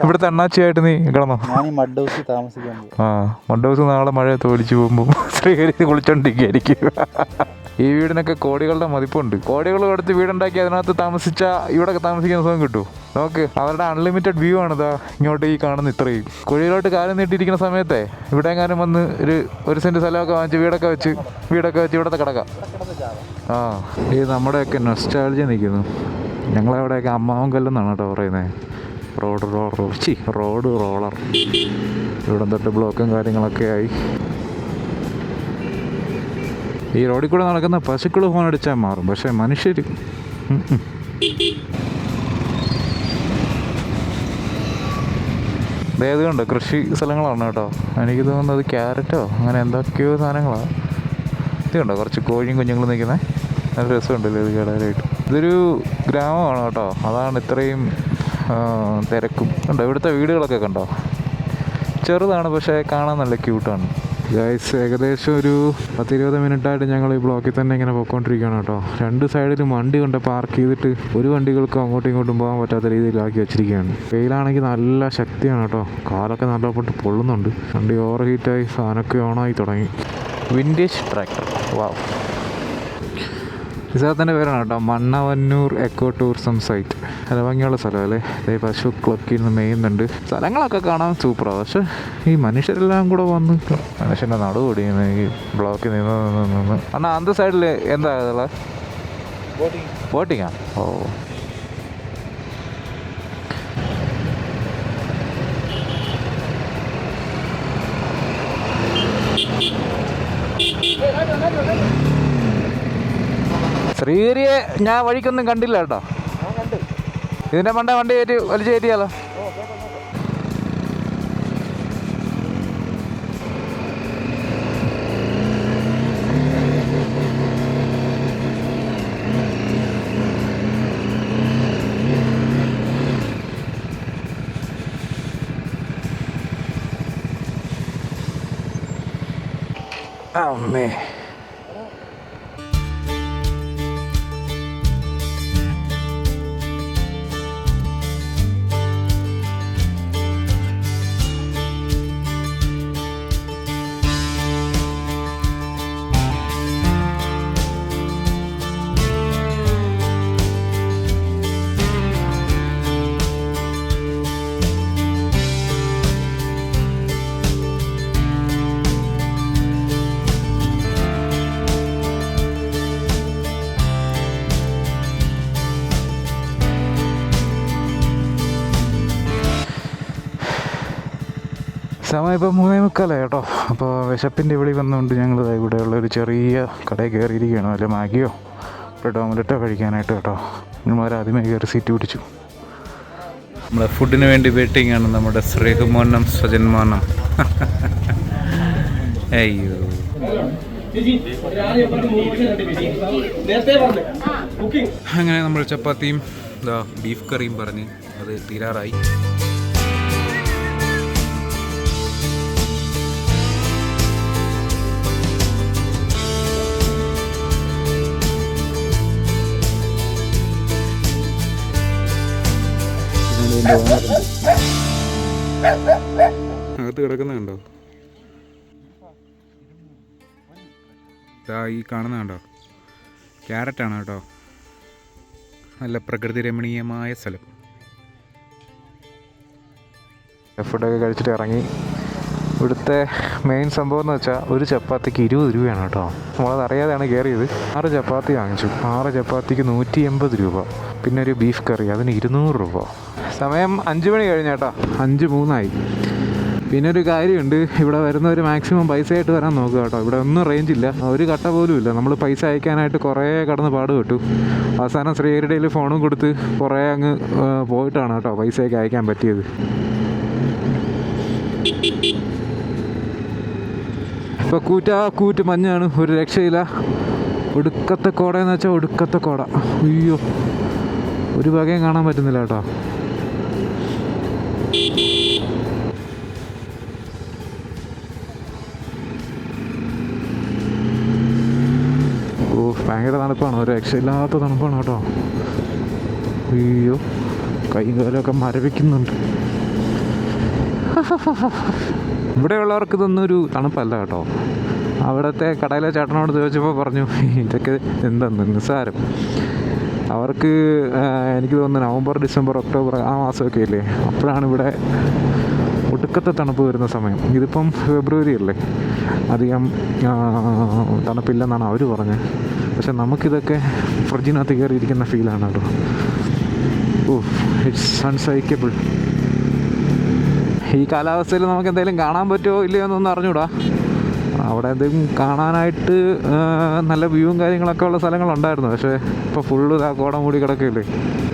ഇവിടുത്തെ അണ്ണാച്ചിയായിട്ട് നീ കിടന്നോ? ഞാൻ ഈ മഡ് ഹൗസിൽ താമസിക്കാൻ പോകും. മഡ് ഹൗസ് നാളെ മഴയത്ത് ഒലിച്ചു പോകുമ്പോൾ ശ്രീഹരി കുളിച്ചോണ്ടിരിക്കുകയായിരിക്കും. ഈ വീടിനൊക്കെ കോടികളുടെ മതിപ്പുണ്ട്. കോടികൾ കൊടുത്ത് വീടുണ്ടാക്കി അതിനകത്ത് താമസിച്ചാൽ ഇവിടെ താമസിക്കാൻ സുഖം കിട്ടും. നോക്ക്, അവരുടെ അൺലിമിറ്റഡ് വ്യൂ ആണ് ഇതാ ഇങ്ങോട്ട് ഈ കാണുന്ന. ഇത്രയും കുഴിയിലോട്ട് കാലം നീട്ടിയിരിക്കുന്ന സമയത്തെ ഇവിടെ എങ്ങാനും വന്ന് ഒരു സെൻറ്റ് സ്ഥലമൊക്കെ വാങ്ങിച്ച് വീടൊക്കെ വെച്ച് ഇവിടത്തെ കിടക്കാം. ഈ നമ്മുടെയൊക്കെ നൊസ്റ്റാൾജിയ നിൽക്കുന്നു. ഞങ്ങളവിടെയൊക്കെ അമ്മാവൻ കല്ലെന്നാണ് കേട്ടോ പറയുന്നത്. Road roller. ഇവിടെ തൊട്ട് ബ്ലോക്കും കാര്യങ്ങളൊക്കെ ആയി. ഈ റോഡിൽ കൂടെ നടക്കുന്ന പശുക്കൾ ഫോൺ അടിച്ചാൽ മാറും, പക്ഷേ മനുഷ്യർ ഇതേതുകൊണ്ട് കൃഷി സ്ഥലങ്ങളാണ് കേട്ടോ. എനിക്ക് തോന്നുന്നത് ക്യാരറ്റോ അങ്ങനെ എന്തൊക്കെയോ സാധനങ്ങളാണ്. ഇതുണ്ടോ കുറച്ച് കോഴിയും കുഞ്ഞുങ്ങളും നിൽക്കുന്നത്, നല്ല രസമുണ്ടല്ലോ ഇത് കേടാനായിട്ട്. ഇതൊരു ഗ്രാമമാണ് കേട്ടോ, അതാണ് ഇത്രയും തിരക്കും. കണ്ടോ ഇവിടുത്തെ വീടുകളൊക്കെ കണ്ടോ, ചെറുതാണ് പക്ഷേ കാണാൻ നല്ല ക്യൂട്ടാണ്. ഗൈസ് ഏകദേശം ഒരു 10-20 മിനിറ്റായിട്ട് ഞങ്ങൾ ഈ ബ്ലോക്കിൽ തന്നെ ഇങ്ങനെ പോയിക്കൊണ്ടിരിക്കുകയാണ് കേട്ടോ. രണ്ട് സൈഡിലും വണ്ടി കൊണ്ട് പാർക്ക് ചെയ്തിട്ട് ഒരു വണ്ടികൾക്കും അങ്ങോട്ടും ഇങ്ങോട്ടും പോകാൻ പറ്റാത്ത രീതിയിലാക്കി വെച്ചിരിക്കുകയാണ്. വെയിലാണെങ്കിൽ നല്ല ശക്തിയാണ് കേട്ടോ, കാലൊക്കെ നല്ലപോലെ പൊള്ളുന്നുണ്ട്. വണ്ടി ഓവർ ഹീറ്റായി, ഫാനൊക്കെ ഓണായി തുടങ്ങി. വിൻറ്റേജ് ട്രാക്ടർ, വാവ്. ഈ സ്ഥലത്തിൻ്റെ പേരാണ് കേട്ടോ മണ്ണവന്നൂർ എക്കോ ടൂറിസം സൈറ്റ്. നല്ല ഭംഗിയുള്ള സ്ഥലമല്ലേ. ഇതേ പശുക്കളൊക്കെ ഇരുന്ന് മേയുന്നുണ്ട്. സ്ഥലങ്ങളൊക്കെ കാണാൻ സൂപ്പറാണ്, പക്ഷേ ഈ മനുഷ്യരെല്ലാം കൂടെ വന്ന് മനുഷ്യൻ്റെ നടുപൊടിയുന്നു ഈ ബ്ലോക്കിൽ നിന്ന്. അണ്ണാ അന്ത സൈഡിൽ എന്താ ഇതുള്ള ബോട്ടിങ്ങാ? ഓ ശ്രീഹരിയെ ഞാൻ വഴിക്കൊന്നും കണ്ടില്ല കേട്ടോ. ഇതിൻ്റെ മണ്ട വണ്ടി കയറ്റി വലിച്ചു കയറ്റിയാലോ? അമ്മേ സമയം ഇപ്പോൾ 3:45 കേട്ടോ. അപ്പോൾ വിശപ്പിൻ്റെ വിളി വന്നുകൊണ്ട് ഞങ്ങൾ ഇവിടെയുള്ളൊരു ചെറിയ കടയിൽ കയറിയിരിക്കുകയാണ്. വല്ല മാഗിയോ ബ്രെഡ് ഓംലെറ്റോ കഴിക്കാനായിട്ട് കേട്ടോ. നമ്മൾ ആദ്യമേ കയറി സീറ്റ് പിടിച്ചു. നമ്മുടെ ഫുഡിന് വേണ്ടി വെയിറ്റിംഗ് ആണ് നമ്മുടെ ശ്രീകുമോനം സ്വജന്മാനം. അയ്യോ അങ്ങനെ നമ്മൾ ചപ്പാത്തിയും ബീഫ് കറിയും പറഞ്ഞ് അത് തീരാറായി. അകത്ത് കിടക്കുന്ന കണ്ടോ, ഈ കാണുന്ന കണ്ടോ, ക്യാരറ്റാണ് കേട്ടോ. നല്ല പ്രകൃതി രമണീയമായ സ്ഥലം. ഫുഡൊക്കെ കഴിച്ചിട്ട് ഇറങ്ങി. ഇവിടുത്തെ മെയിൻ സംഭവം എന്ന് വെച്ചാൽ ഒരു ചപ്പാത്തിക്ക് 20 രൂപയാണ് കേട്ടോ. നമ്മളത് അറിയാതെയാണ് കയറിയത്. 6 ചപ്പാത്തി വാങ്ങിച്ചു. 6 ചപ്പാത്തിക്ക് 180 രൂപ. പിന്നെ ഒരു ബീഫ് കറി, അതിന് 200 രൂപ. സമയം 5 മണി കഴിഞ്ഞ കേട്ടോ, 5:03 പിന്നെ ഒരു കാര്യമുണ്ട്, ഇവിടെ വരുന്നവർ മാക്സിമം പൈസ ആയിട്ട് വരാൻ നോക്കുക കേട്ടോ. ഇവിടെ ഒന്നും റേഞ്ച് ഇല്ല, ഒരു കട്ട പോലും ഇല്ല. നമ്മൾ പൈസ അയക്കാനായിട്ട് കുറേ കടന്ന് പാടുപെട്ടു. അവസാനം ശ്രീഹരിയുടെ ഫോണും കൊടുത്ത് കുറേ അങ്ങ് പോയിട്ടാണ് കേട്ടോ പൈസയൊക്കെ അയക്കാൻ പറ്റിയത്. ഇപ്പോൾ കൂറ്റ് മഞ്ഞാണ്, ഒരു രക്ഷയില്ല. ഒടുക്കത്തെ കോടയെന്ന് വെച്ചാൽ ഒടുക്കത്തെ കോട. അയ്യോ ഒരു വകയും കാണാൻ പറ്റുന്നില്ല കേട്ടോ. ഭയങ്കര തണുപ്പാണ്, ഒരു രക്ഷയില്ലാത്ത തണുപ്പാണ് കേട്ടോ. അയ്യോ കൈയും കാലമൊക്കെ മരവിക്കുന്നുണ്ട്. ഇവിടെയുള്ളവർക്ക് ഇതൊന്നും ഒരു തണുപ്പല്ല കേട്ടോ. അവിടുത്തെ കടയിലെ ചേട്ടനോട് ചോദിച്ചപ്പോൾ പറഞ്ഞു ഇതൊക്കെ എന്തെന്ന് നിസ്സാരം. അവർക്ക് എനിക്ക് തോന്നുന്നു നവംബർ, ഡിസംബർ, ഒക്ടോബർ ആ മാസമൊക്കെ ഇല്ലേ, അപ്പോഴാണ് ഇവിടെ ഒടുക്കത്തെ തണുപ്പ് വരുന്ന സമയം. ഇതിപ്പം ഫെബ്രുവരി അല്ലേ, അധികം തണുപ്പില്ലെന്നാണ് അവർ പറഞ്ഞത്. പക്ഷെ നമുക്കിതൊക്കെ ഫ്രിഡ്ജിനകത്ത് കയറിയിരിക്കുന്ന ഫീലാണ് കേട്ടോ. ഇറ്റ്സ് അൺസൈക്കബിൾ. ഈ കാലാവസ്ഥയിൽ നമുക്ക് എന്തെങ്കിലും കാണാൻ പറ്റുമോ ഇല്ലയോ എന്നൊന്നും അറിഞ്ഞൂടാ. അവിടെ എന്തെങ്കിലും കാണാനായിട്ട് നല്ല വ്യൂവും കാര്യങ്ങളൊക്കെ ഉള്ള സ്ഥലങ്ങളുണ്ടായിരുന്നു. പക്ഷേ ഇപ്പോൾ ഫുള്ള് കോട മൂടി കിടക്കുകയില്ലേ.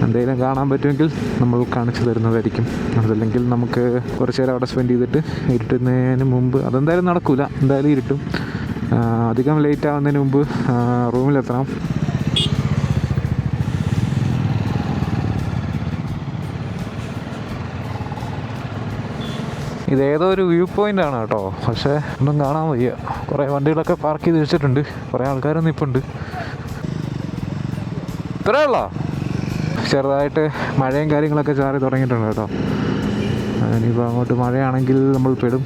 എന്തെങ്കിലും കാണാൻ പറ്റുമെങ്കിൽ നമ്മൾ കാണിച്ചു തരുന്നതായിരിക്കും. അതല്ലെങ്കിൽ നമുക്ക് കുറച്ച് നേരം അവിടെ സ്പെൻഡ് ചെയ്തിട്ട് ഇരുട്ടുന്നതിന് മുമ്പ്, അതെന്തായാലും നടക്കില്ല, എന്തായാലും ഇരുട്ടും. അധികം ലേറ്റ് ആവുന്നതിന് മുമ്പ് റൂമിലെത്തണം. ഇതേതോ ഒരു വ്യൂ പോയിൻ്റ് ആണ് കേട്ടോ, പക്ഷേ ഒന്നും കാണാൻ വയ്യ. കുറേ വണ്ടികളൊക്കെ പാർക്ക് ചെയ്ത് വെച്ചിട്ടുണ്ട്, കുറേ ആൾക്കാരൊന്നും ഇപ്പോൾ ഉണ്ട്. ഇത്രയേ ഉള്ളോ? ചെറുതായിട്ട് മഴയും കാര്യങ്ങളൊക്കെ ചാറി തുടങ്ങിയിട്ടുണ്ട് കേട്ടോ. ഇനിയിപ്പോൾ അങ്ങോട്ട് മഴയാണെങ്കിൽ നമ്മൾ പെടും.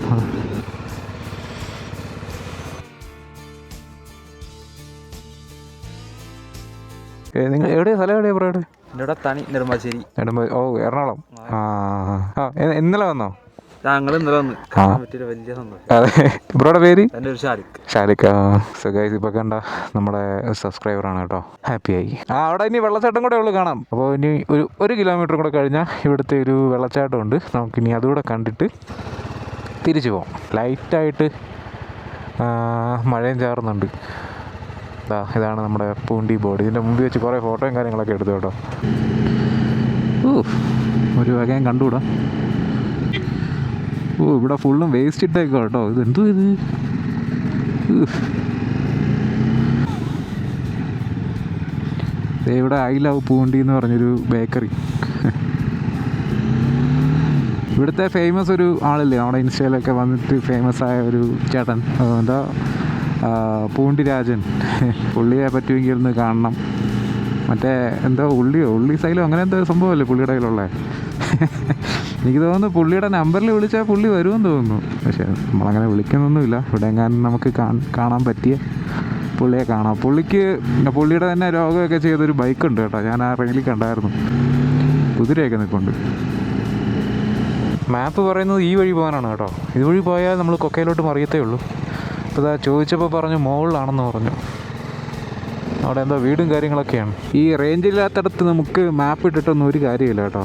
നിങ്ങൾ എവിടെയാണ് സ്ഥലം? എവിടെയാണ് ബ്രോ? ഇവിടെ തനി നെടുമ്പാശ്ശേരി. ഓ, എറണാകുളം. ഇന്നലെ വന്നോ? ഞങ്ങൾ ഇന്നലെ വന്ന് പറ്റിയൊരു വലിയ സന്തോഷം. അതെ. ബ്രോയുടെ പേര്? എൻ്റെ ഒരു ഷാരിഖ്. സോ ഗൈസ്, ഇപ്പോൾ കണ്ട നമ്മുടെ സബ്സ്ക്രൈബറാണ് കേട്ടോ. ഹാപ്പിയായി. അവിടെ ഇനി വെള്ളച്ചാട്ടം കൂടെ ഉള്ളു കാണാം. അപ്പോൾ ഇനി ഒരു കിലോമീറ്റർ കൂടെ കഴിഞ്ഞാൽ ഇവിടുത്തെ ഒരു വെള്ളച്ചാട്ടമുണ്ട്. നമുക്കിനി അതുകൂടെ കണ്ടിട്ട് തിരിച്ചു പോകാം. ലൈറ്റായിട്ട് മഴയും ചാറുന്നുണ്ട്. ഇതാണ് നമ്മുടെ പൂണ്ടി ബോർഡ്. ഇതിൻ്റെ മുമ്പിൽ വെച്ച് കുറേ ഫോട്ടോയും കാര്യങ്ങളൊക്കെ എടുത്തു കേട്ടോ. ഒരു വകയും കണ്ടുകൂടാ. ഇവിടെ ഫുള്ളും വേസ്റ്റ് ഇട്ടേക്കോ കേട്ടോ. ഇതെന്തോ ഇത്? ഇവിടെ ഐ ലവ് പൂണ്ടി എന്ന് പറഞ്ഞൊരു ബേക്കറി. ഇവിടുത്തെ ഫേമസ് ഒരു ആളില്ലേ, നമ്മുടെ ഇൻസ്റ്റയിലൊക്കെ വന്നിട്ട് ഫേമസ് ആയ ഒരു ചേട്ടൻ, എന്താ പൂണ്ടി രാജൻ. പുള്ളിയെ പറ്റുമെങ്കിൽ ഒന്ന് കാണണം. മറ്റേ എന്താ ഉള്ളി സൈലോ അങ്ങനെ എന്തോ സംഭവമല്ലേ പുള്ളിയുടെ കയ്യിലുള്ളത്. എനിക്ക് തോന്നുന്നു പുള്ളിയുടെ നമ്പറിൽ വിളിച്ചാൽ പുള്ളി വരുമെന്ന് തോന്നുന്നു. പക്ഷേ നമ്മളങ്ങനെ വിളിക്കുന്നൊന്നുമില്ല. ഇവിടെ എങ്ങാനും നമുക്ക് കാണാൻ പറ്റിയ പുള്ളിയെ കാണാം. പുള്ളിയുടെ തന്നെ രോഗമൊക്കെ ചെയ്തൊരു ബൈക്കുണ്ട് കേട്ടോ. ഞാൻ ആ റെയിലിൽ കണ്ടായിരുന്നു. കുതിരയൊക്കെ നിൽക്കുന്നുണ്ട്. മാപ്പ് പറയുന്നത് ഈ വഴി പോകാനാണ് കേട്ടോ. ഇതുവഴി പോയാൽ നമ്മൾ കൊക്കയിലോട്ട് മറിയത്തേ ഉള്ളൂ. അപ്പോൾ ചോദിച്ചപ്പോൾ പറഞ്ഞു മുകളിലാണെന്ന് പറഞ്ഞു. അവിടെ എന്തോ വീടും കാര്യങ്ങളൊക്കെയാണ്. ഈ റേഞ്ചില്ലാത്തടത്ത് നമുക്ക് മാപ്പ് ഇട്ടിട്ടൊന്നും ഒരു കാര്യമില്ല കേട്ടോ.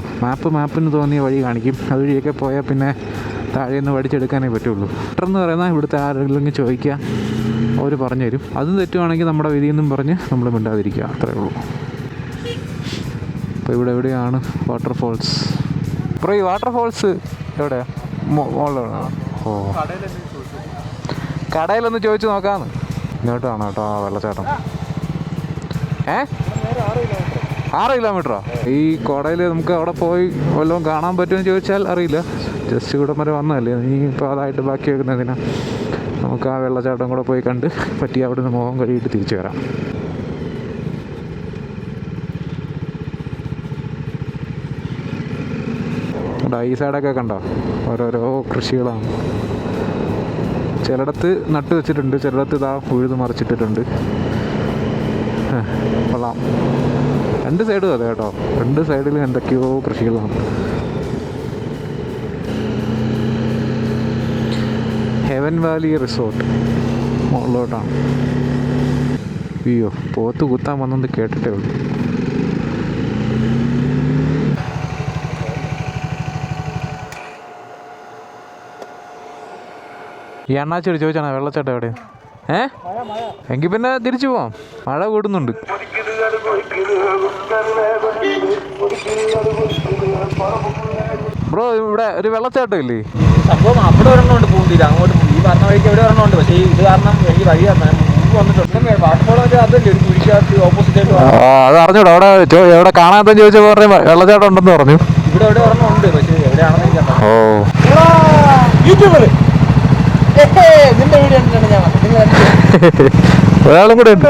മാപ്പിന് തോന്നിയ വഴി കാണിക്കും. അതുവഴിയൊക്കെ പോയാൽ പിന്നെ താഴേന്ന് വടിച്ചെടുക്കാനേ പറ്റുള്ളൂ. എന്ന് പറയുന്നത് ഇവിടുത്തെ ആരെങ്കിലും ചോദിക്കുക, അവർ പറഞ്ഞു തരും. അതും തെറ്റുവാണെങ്കിൽ നമ്മുടെ വിധിയെന്നും പറഞ്ഞ് നമ്മൾ മിണ്ടാതിരിക്കുക, അത്രേ ഉള്ളൂ. അപ്പോൾ ഇവിടെ എവിടെയാണ് വാട്ടർഫോൾസ്? ഇപ്പോൾ ഈ വാട്ടർഫോൾസ് എവിടെയാണ്? മുകളിലാണ്. ഓ, കടയിലൊന്ന് ചോദിച്ച് നോക്കാമെന്ന്. ഇങ്ങോട്ടാണ് കേട്ടോ ആ വെള്ളച്ചാട്ടം. 6 കിലോമീറ്ററോ? ഈ കോടയിൽ നമുക്ക് അവിടെ പോയി വല്ലതും കാണാൻ പറ്റുമെന്ന് ചോദിച്ചാൽ അറിയില്ല. ജസ്റ്റ് ഇവിടെ വരെ വന്നതല്ലേ, നീ ഇപ്പോൾ അതായിട്ട് ബാക്കി വെക്കുന്നതിനാ. നമുക്ക് ആ വെള്ളച്ചാട്ടം കൂടെ പോയി കണ്ട് പറ്റി അവിടെ നിന്ന് മുഖം കഴുകിയിട്ട് തിരിച്ചു വരാം. ഈ സൈഡൊക്കെ കണ്ടോ ഓരോരോ കൃഷികളാണ്. ചിലയിടത്ത് നട്ട് വെച്ചിട്ടുണ്ട്, ചിലയിടത്ത് ഇതാ ഉഴുത് മറിച്ചിട്ടിട്ടുണ്ട്. കൊള്ളാം. 2 സൈഡും അതെ കേട്ടോ. 2 സൈഡിലും എന്തൊക്കെയോ കൃഷികളാണ്. ഹെവൻ വാലി റിസോർട്ട് മുകളിലോട്ടാണ്. അയ്യോ, പോത്ത് കുത്താൻ വന്നത് കേട്ടിട്ടേ ഉള്ളൂ. ഈ അണ്ണാച്ചോട് ചോദിച്ചാണ് വെള്ളച്ചാട്ടം എവിടെ? എങ്കിൽ പിന്നെ തിരിച്ചു പോവാം. മഴ കൂടുന്നുണ്ട്. ബ്രോ, ഇവിടെ ഒരു വെള്ളച്ചാട്ടം ഇല്ലേ? സംഭവം അവിടെ ഒരെണ്ണമുണ്ട് പൂണ്ടിയിൽ. അങ്ങോട്ട് ഈ പറഞ്ഞ വഴിക്ക് എവിടെ ഒരെണ്ണമുണ്ട്. പക്ഷേ ഇത് കാരണം എനിക്ക് വഴി വന്നിട്ടുണ്ട്. വാട്ടർഫോൾ അതല്ലേ ഒരു കുഴിക്കകത്ത് ഓപ്പോസിറ്റ് ആയിട്ട്. അത് അറിഞ്ഞൂടാ. അവിടെ എവിടെ കാണാത്തെന്ന് ചോദിച്ചപ്പോൾ പറഞ്ഞു വെള്ളച്ചാട്ടം ഉണ്ടെന്ന് പറഞ്ഞു. ഇവിടെ എവിടെ ഒരെണ്ണം ഉണ്ട്, പക്ഷേ എവിടെയാണെന്ന് എനിക്കറിയാം. നിന്റെ വീഡിയോ ഞാൻ ഒരാളും കൂടെ ഉണ്ട്.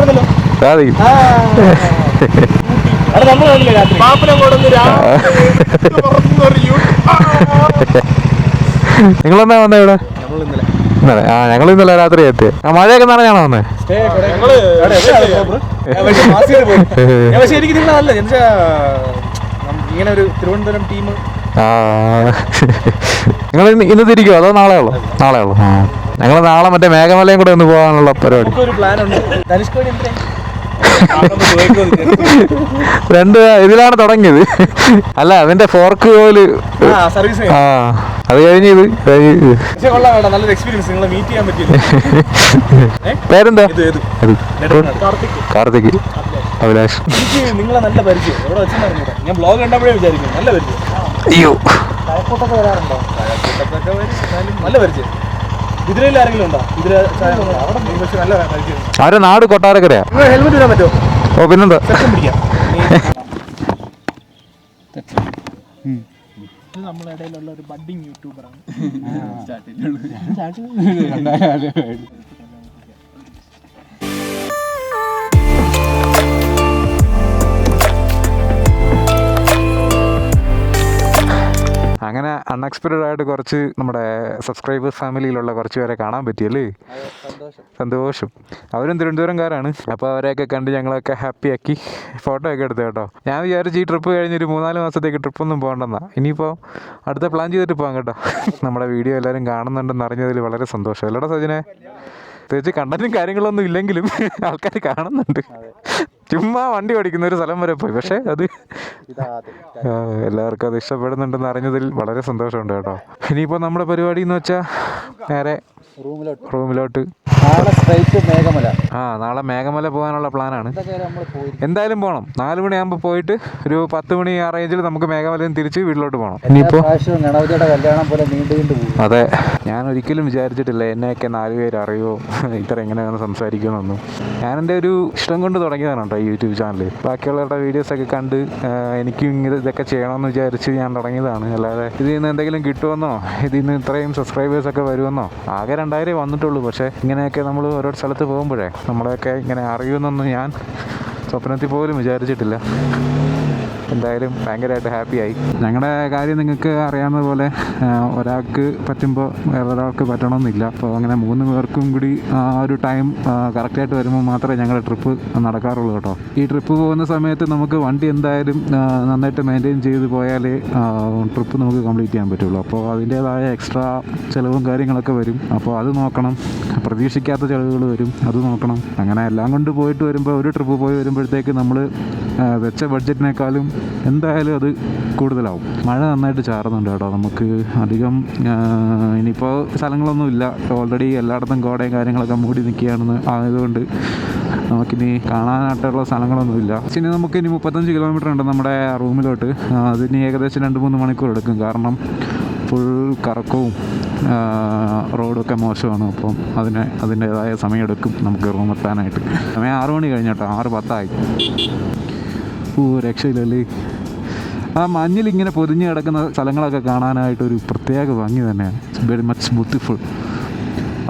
നിങ്ങളെന്നാ വന്നേ ഇവിടെ? ഇന്നലെ? ഞങ്ങൾ ഇന്നലെ രാത്രി എത്തി. മഴയൊക്കെ നനഞ്ഞാണോ വന്നേ? ഇങ്ങനെ ഒരു തിരുവനന്തപുരം ടീം. നിങ്ങൾ ഇന്ന് തിരിക്കുമോ അതോ നാളെ ഉള്ളൂ? നാളെ ഉള്ളൂ. ഞങ്ങൾ നാളെ മറ്റേ മേഘമലയും കൂടെ ഒന്ന് പോകാനുള്ള പരിപാടി. രണ്ട് ഇതിലാണ് തുടങ്ങിയത്. അല്ല അതിന്റെ ഫോർക്ക് പോലെ ആ അത് കഴിഞ്ഞ് ഇത് നല്ലൊരു എക്സ്പീരിയൻസ് നിങ്ങളെ മീറ്റ് ചെയ്യാൻ പറ്റിയത്. പേരെന്താ? കാർത്തിക് അഭിലാഷ്. എനിക്ക് നിങ്ങളെ നല്ല പരിചയം എവിടെ വെച്ചെന്നറിഞ്ഞൂടാ. ഞാൻ ബ്ലോഗ് കണ്ടപ്പോഴേ വിചാരിക്കും നല്ല പരിചയം. അയ്യോ കഴക്കൂട്ടൊക്കെ വരാറുണ്ടോ? കഴക്കൂട്ടത്തൊക്കെ വരും, നല്ല പരിചയം. ഇതിൽ ആരെങ്കിലും ഉണ്ടോ? ഇതിൽ അവിടെ പക്ഷെ നല്ല പരിചയം. ആരെ നാട് കൊട്ടാരക്കരയാ. ഹെൽമെറ്റ് ഇടാൻ പറ്റുമോ? ഓ പിന്നെന്താ. പിടിക്കാം. ഇത് നമ്മുടെ ഇടയിലുള്ള ഒരു ബഡ്ഡിങ് യൂട്യൂബറാണ്. അങ്ങനെ അൺഎക്സ്പെക്റ്റഡ് ആയിട്ട് കുറച്ച് നമ്മുടെ സബ്സ്ക്രൈബേഴ്സ് ഫാമിലിയിലുള്ള കുറച്ച് പേരെ കാണാൻ പറ്റിയല്ലേ. സന്തോഷം. അവരും തിരുവനന്തപുരംകാരാണ്. അപ്പോൾ അവരെയൊക്കെ കണ്ട് ഞങ്ങളൊക്കെ ഹാപ്പിയാക്കി ഫോട്ടോ ഒക്കെ എടുത്തു കേട്ടോ. ഞാൻ വിചാരിച്ചു ഈ ട്രിപ്പ് കഴിഞ്ഞൊരു 3-4 മാസത്തേക്ക് ട്രിപ്പൊന്നും പോകണ്ടെന്നാ. ഇനിയിപ്പോൾ അടുത്ത പ്ലാൻ ചെയ്തിട്ട് പോകാം കേട്ടോ. നമ്മുടെ വീഡിയോ എല്ലാവരും കാണുന്നുണ്ടെന്ന് അറിഞ്ഞതിൽ വളരെ സന്തോഷം. അല്ലടാ സജിനെ? പ്രത്യേകിച്ച് കണ്ടന്റും കാര്യങ്ങളൊന്നും ഇല്ലെങ്കിലും ആൾക്കാർ കാണുന്നുണ്ട്. ചുമ്മാ വണ്ടി ഓടിക്കുന്ന ഒരു സ്ഥലം വരെ പോയി. പക്ഷേ അത് എല്ലാവർക്കും അത് ഇഷ്ടപ്പെടുന്നുണ്ടെന്ന് അറിഞ്ഞതിൽ വളരെ സന്തോഷമുണ്ട് കേട്ടോ. ഇനിയിപ്പോൾ നമ്മുടെ പരിപാടി എന്ന് വെച്ചാൽ നേരെ റൂമിലോട്ട്. നാളെ മേഘമല പോകാനുള്ള പ്ലാനാണ്. എന്തായാലും പോകണം. 4 മണിയാകുമ്പോൾ പോയിട്ട് ഒരു 10 മണി ആ റേഞ്ചിൽ നമുക്ക് മേഘമലയിൽ തിരിച്ച് വീട്ടിലോട്ട് പോകണം. ഇനിയിപ്പോൾ അതെ, ഞാൻ ഒരിക്കലും വിചാരിച്ചിട്ടില്ല എന്നെയൊക്കെ 4 പേര് അറിയുമോ, ഇത്ര എങ്ങനെയാണ് സംസാരിക്കുമെന്നൊന്നും. ഞാൻ എൻ്റെ ഒരു ഇഷ്ടം കൊണ്ട് തുടങ്ങിയതാണ് കേട്ടോ ഈ യൂട്യൂബ് ചാനൽ. ബാക്കിയുള്ളവരുടെ വീഡിയോസൊക്കെ കണ്ട് എനിക്കും ഇതൊക്കെ ചെയ്യണമെന്ന് വിചാരിച്ച് ഞാൻ തുടങ്ങിയതാണ്. അല്ലാതെ ഇതിൽ നിന്ന് എന്തെങ്കിലും കിട്ടുമെന്നോ ഇതിൽ നിന്ന് ഇത്രയും സബ്സ്ക്രൈബേഴ്സൊക്കെ വരുമെന്നോ. ആകെ 2000 വന്നിട്ടുള്ളൂ. പക്ഷേ ഇങ്ങനെയൊക്കെ നമ്മൾ ഓരോ സ്ഥലത്ത് പോകുമ്പോഴേ നമ്മളെയൊക്കെ ഇങ്ങനെ അറിയുമെന്നൊന്നും ഞാൻ സ്വപ്നത്തിൽ പോലും വിചാരിച്ചിട്ടില്ല. എന്തായാലും ഭയങ്കരമായിട്ട് ഹാപ്പിയായി. ഞങ്ങളുടെ കാര്യം നിങ്ങൾക്ക് അറിയാവുന്ന പോലെ ഒരാൾക്ക് പറ്റുമ്പോൾ വേറൊരാൾക്ക് പറ്റണമെന്നില്ല. അപ്പോൾ അങ്ങനെ 3 പേർക്കും കൂടി ആ ഒരു ടൈം കറക്റ്റായിട്ട് വരുമ്പോൾ മാത്രമേ ഞങ്ങളുടെ ട്രിപ്പ് നടക്കാറുള്ളൂ കേട്ടോ. ഈ ട്രിപ്പ് പോകുന്ന സമയത്ത് നമുക്ക് വണ്ടി എന്തായാലും നന്നായിട്ട് മെയിൻറ്റെയിൻ ചെയ്ത് പോയാലേ ട്രിപ്പ് നമുക്ക് കംപ്ലീറ്റ് ചെയ്യാൻ പറ്റുള്ളൂ. അപ്പോൾ അതിൻ്റേതായ എക്സ്ട്രാ ചിലവും കാര്യങ്ങളൊക്കെ വരും. അപ്പോൾ അത് നോക്കണം. പ്രതീക്ഷിക്കാത്ത ചിലവുകൾ വരും, അത് നോക്കണം. അങ്ങനെ എല്ലാം കൊണ്ട് പോയിട്ട് വരുമ്പോൾ ഒരു ട്രിപ്പ് പോയി വരുമ്പോഴത്തേക്ക് നമ്മൾ വെച്ച ബഡ്ജറ്റിനേക്കാളും എന്തായാലും അത് കൂടുതലാവും. മഴ നന്നായിട്ട് ചാറുന്നുണ്ട് കേട്ടോ. നമുക്ക് അധികം ഇനിയിപ്പോൾ സ്ഥലങ്ങളൊന്നും ഇല്ല. ഓൾറെഡി എല്ലായിടത്തും കോടയും കാര്യങ്ങളൊക്കെ മൂടി നിൽക്കുകയാണെന്ന് ആയതുകൊണ്ട് നമുക്കിനി കാണാനായിട്ടുള്ള സ്ഥലങ്ങളൊന്നുമില്ല. ഇനി നമുക്കിനി 35 കിലോമീറ്റർ ഉണ്ട് നമ്മുടെ റൂമിലോട്ട്. അതിന് ഏകദേശം 2-3 മണിക്കൂർ എടുക്കും. കാരണം ഫുൾ കറക്കവും റോഡൊക്കെ മോശമാണ്. അപ്പം അതിൻ്റേതായ സമയമെടുക്കും നമുക്ക് റൂമെത്താനായിട്ട്. സമയം 6 മണി കഴിഞ്ഞ കേട്ടോ. 6:10 രക്ഷയില്ലല്ലേ. ആ മഞ്ഞിലിങ്ങനെ പൊതിഞ്ഞ് കിടക്കുന്ന സ്ഥലങ്ങളൊക്കെ കാണാനായിട്ടൊരു പ്രത്യേക ഭംഗി തന്നെയാണ്. It's very much beautiful.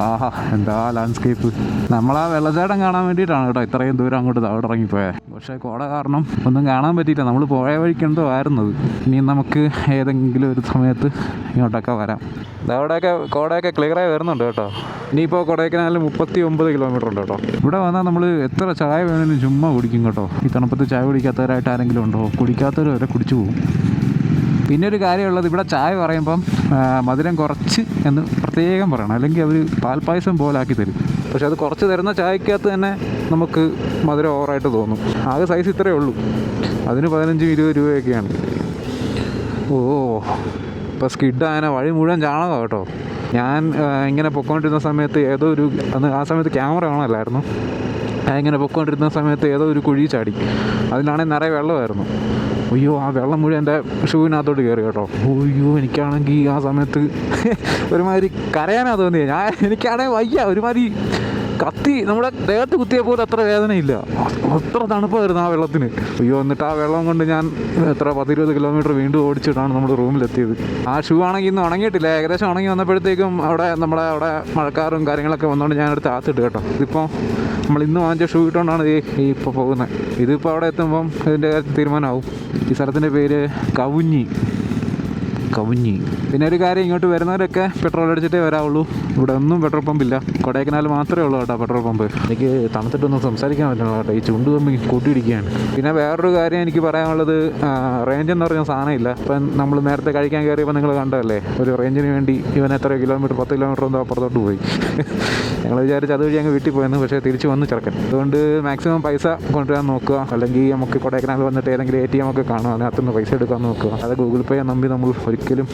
ആഹാ, എന്താ ലാൻഡ്സ്കേപ്പ്. നമ്മളാ വെള്ളച്ചാട്ടം കാണാൻ വേണ്ടിയിട്ടാണ് കേട്ടോ ഇത്രയും ദൂരം അങ്ങോട്ട് അവിടെ ഇറങ്ങിപ്പോയത്. പക്ഷേ കോട കാരണം ഒന്നും കാണാൻ പറ്റിയില്ല. നമ്മൾ പോയ വഴിക്കെന്തോ ആയിരുന്നത്. ഇനി നമുക്ക് ഏതെങ്കിലും ഒരു സമയത്ത് ഇങ്ങോട്ടൊക്കെ വരാം. അവിടെയൊക്കെ കോടയൊക്കെ ക്ലിയറായി വരുന്നുണ്ട് കേട്ടോ. ഇനിയിപ്പോൾ കൊടൈക്കനാലിൽ 39 കിലോമീറ്റർ ഉണ്ട് കേട്ടോ. ഇവിടെ വന്നാൽ നമ്മൾ എത്ര ചായ വേണമെങ്കിലും ചുമ്മാ കുടിക്കും കേട്ടോ. ഈ തണുപ്പത്ത് ചായ കുടിക്കാത്തവരായിട്ട് ആരെങ്കിലും ഉണ്ടോ? കുടിക്കാത്തവർ വരെ കുടിച്ചു പോകും. പിന്നെ ഒരു കാര്യമുള്ളത്, ഇവിടെ ചായ പറയുമ്പം മധുരം കുറച്ച് എന്ന് പ്രത്യേകം പറയണം. അല്ലെങ്കിൽ അവർ പാൽപ്പായസം പോലാക്കി തരും. പക്ഷെ അത് കുറച്ച് തരുന്ന ചായക്കകത്ത് തന്നെ നമുക്ക് മധുരം ഓവറായിട്ട് തോന്നും. ആകെ സൈസ് ഇത്രയേ ഉള്ളൂ. അതിന് 15-20 രൂപയൊക്കെയാണ്. ഓ, ഇപ്പോൾ സ്കിഡായന വഴി മുഴുവൻ ചാണകമാണ് കേട്ടോ. ഞാൻ ഇങ്ങനെ പൊയ്ക്കൊണ്ടിരുന്ന സമയത്ത് ആ സമയത്ത് ക്യാമറ കാണാമല്ലായിരുന്നു. ഇങ്ങനെ പൊയ്ക്കൊണ്ടിരുന്ന സമയത്ത് ഏതോ ഒരു കുഴി ചാടി. അതിലാണെങ്കിൽ നിറയെ വെള്ളമായിരുന്നു. അയ്യോ, ആ വെള്ളം മുഴുവൻ എൻ്റെ ഷൂവിനകത്തോട്ട് കയറി കേട്ടോ. അയ്യോ, എനിക്കാണെങ്കിൽ ആ സമയത്ത് ഒരുമാതിരി കരയാനാണ് തോന്നിയത്. എനിക്കാണെങ്കിൽ വയ്യ, ഒരുമാതിരി കത്തി നമ്മുടെ ദേഹത്ത് കുത്തിയ പോലെ അത്ര വേദനയില്ല. അത്ര തണുപ്പായിരുന്നു ആ വെള്ളത്തിന്. അയ്യോ, എന്നിട്ട് ആ വെള്ളം കൊണ്ട് ഞാൻ 10-20 കിലോമീറ്റർ വീണ്ടും ഓടിച്ചിട്ടാണ് നമ്മൾ റൂമിലെത്തിയത്. ആ ഷൂ ആണെങ്കിൽ ഇന്ന് ഉണങ്ങിയിട്ടില്ല. ഏകദേശം ഉണങ്ങി വന്നപ്പോഴത്തേക്കും അവിടെ മഴക്കാറും കാര്യങ്ങളൊക്കെ വന്നുകൊണ്ട് ഞാൻ എടുത്ത് ആത്തിട്ട് കേട്ടോ. ഇതിപ്പോൾ നമ്മൾ ഇന്ന് വാങ്ങിച്ച ഷൂ ഇട്ടുകൊണ്ടാണ് ഇപ്പോൾ പോകുന്നത്. ഇതിപ്പോൾ അവിടെ എത്തുമ്പം ഇതിൻ്റെ തീരുമാനമാവും. ഈ സ്ഥലത്തിൻ്റെ പേര് കവിഞ്ഞ്. പിന്നെ ഒരു കാര്യം, ഇങ്ങോട്ട് വരുന്നവരൊക്കെ പെട്രോൾ അടിച്ചിട്ടേ വരാവുള്ളൂ. ഇവിടെ ഒന്നും പെട്രോൾ പമ്പില്ല. കൊടൈക്കനാൽ മാത്രമേ ഉള്ളൂ കേട്ടോ പെട്രോൾ പമ്പ്. എനിക്ക് തണുത്തിട്ടൊന്നും സംസാരിക്കാൻ പറ്റില്ല കേട്ടോ, ഈ ചുണ്ട് തമ്മിൽ കൂട്ടിയിടിക്കുകയാണ്. പിന്നെ വേറൊരു കാര്യം എനിക്ക് പറയാനുള്ളത്, റേഞ്ച് എന്ന് പറഞ്ഞ സാധനമില്ല. ഇപ്പം നമ്മൾ നേരത്തെ കഴിക്കാൻ കയറിയപ്പോൾ നിങ്ങൾ കണ്ടതല്ലേ, ഒരു റേഞ്ചിന് വേണ്ടി ഇവൻ എത്ര കിലോമീറ്റർ, 10 കിലോമീറ്റർ എന്തോ അപ്പുറത്തോട്ട് പോയി. ഞങ്ങൾ വിചാരിച്ച് അതുവഴി അങ്ങ് വീട്ടിൽ പോയെന്ന്, പക്ഷേ തിരിച്ച് വന്ന് ചെറുക്കൻ. അതുകൊണ്ട് മാക്സിമം പൈസ കൊണ്ടുവരാൻ നോക്കുക. അല്ലെങ്കിൽ നമുക്ക് കൊടൈക്കനാൽ വന്നിട്ട് ഏതെങ്കിലും ATM ഒക്കെ കാണും, അതിനകത്തുനിന്ന് പൈസ എടുക്കാൻ നോക്കുക. അത് ഗൂഗിൾ പേ നമ്പി നമ്മൾ ഒരിക്കലും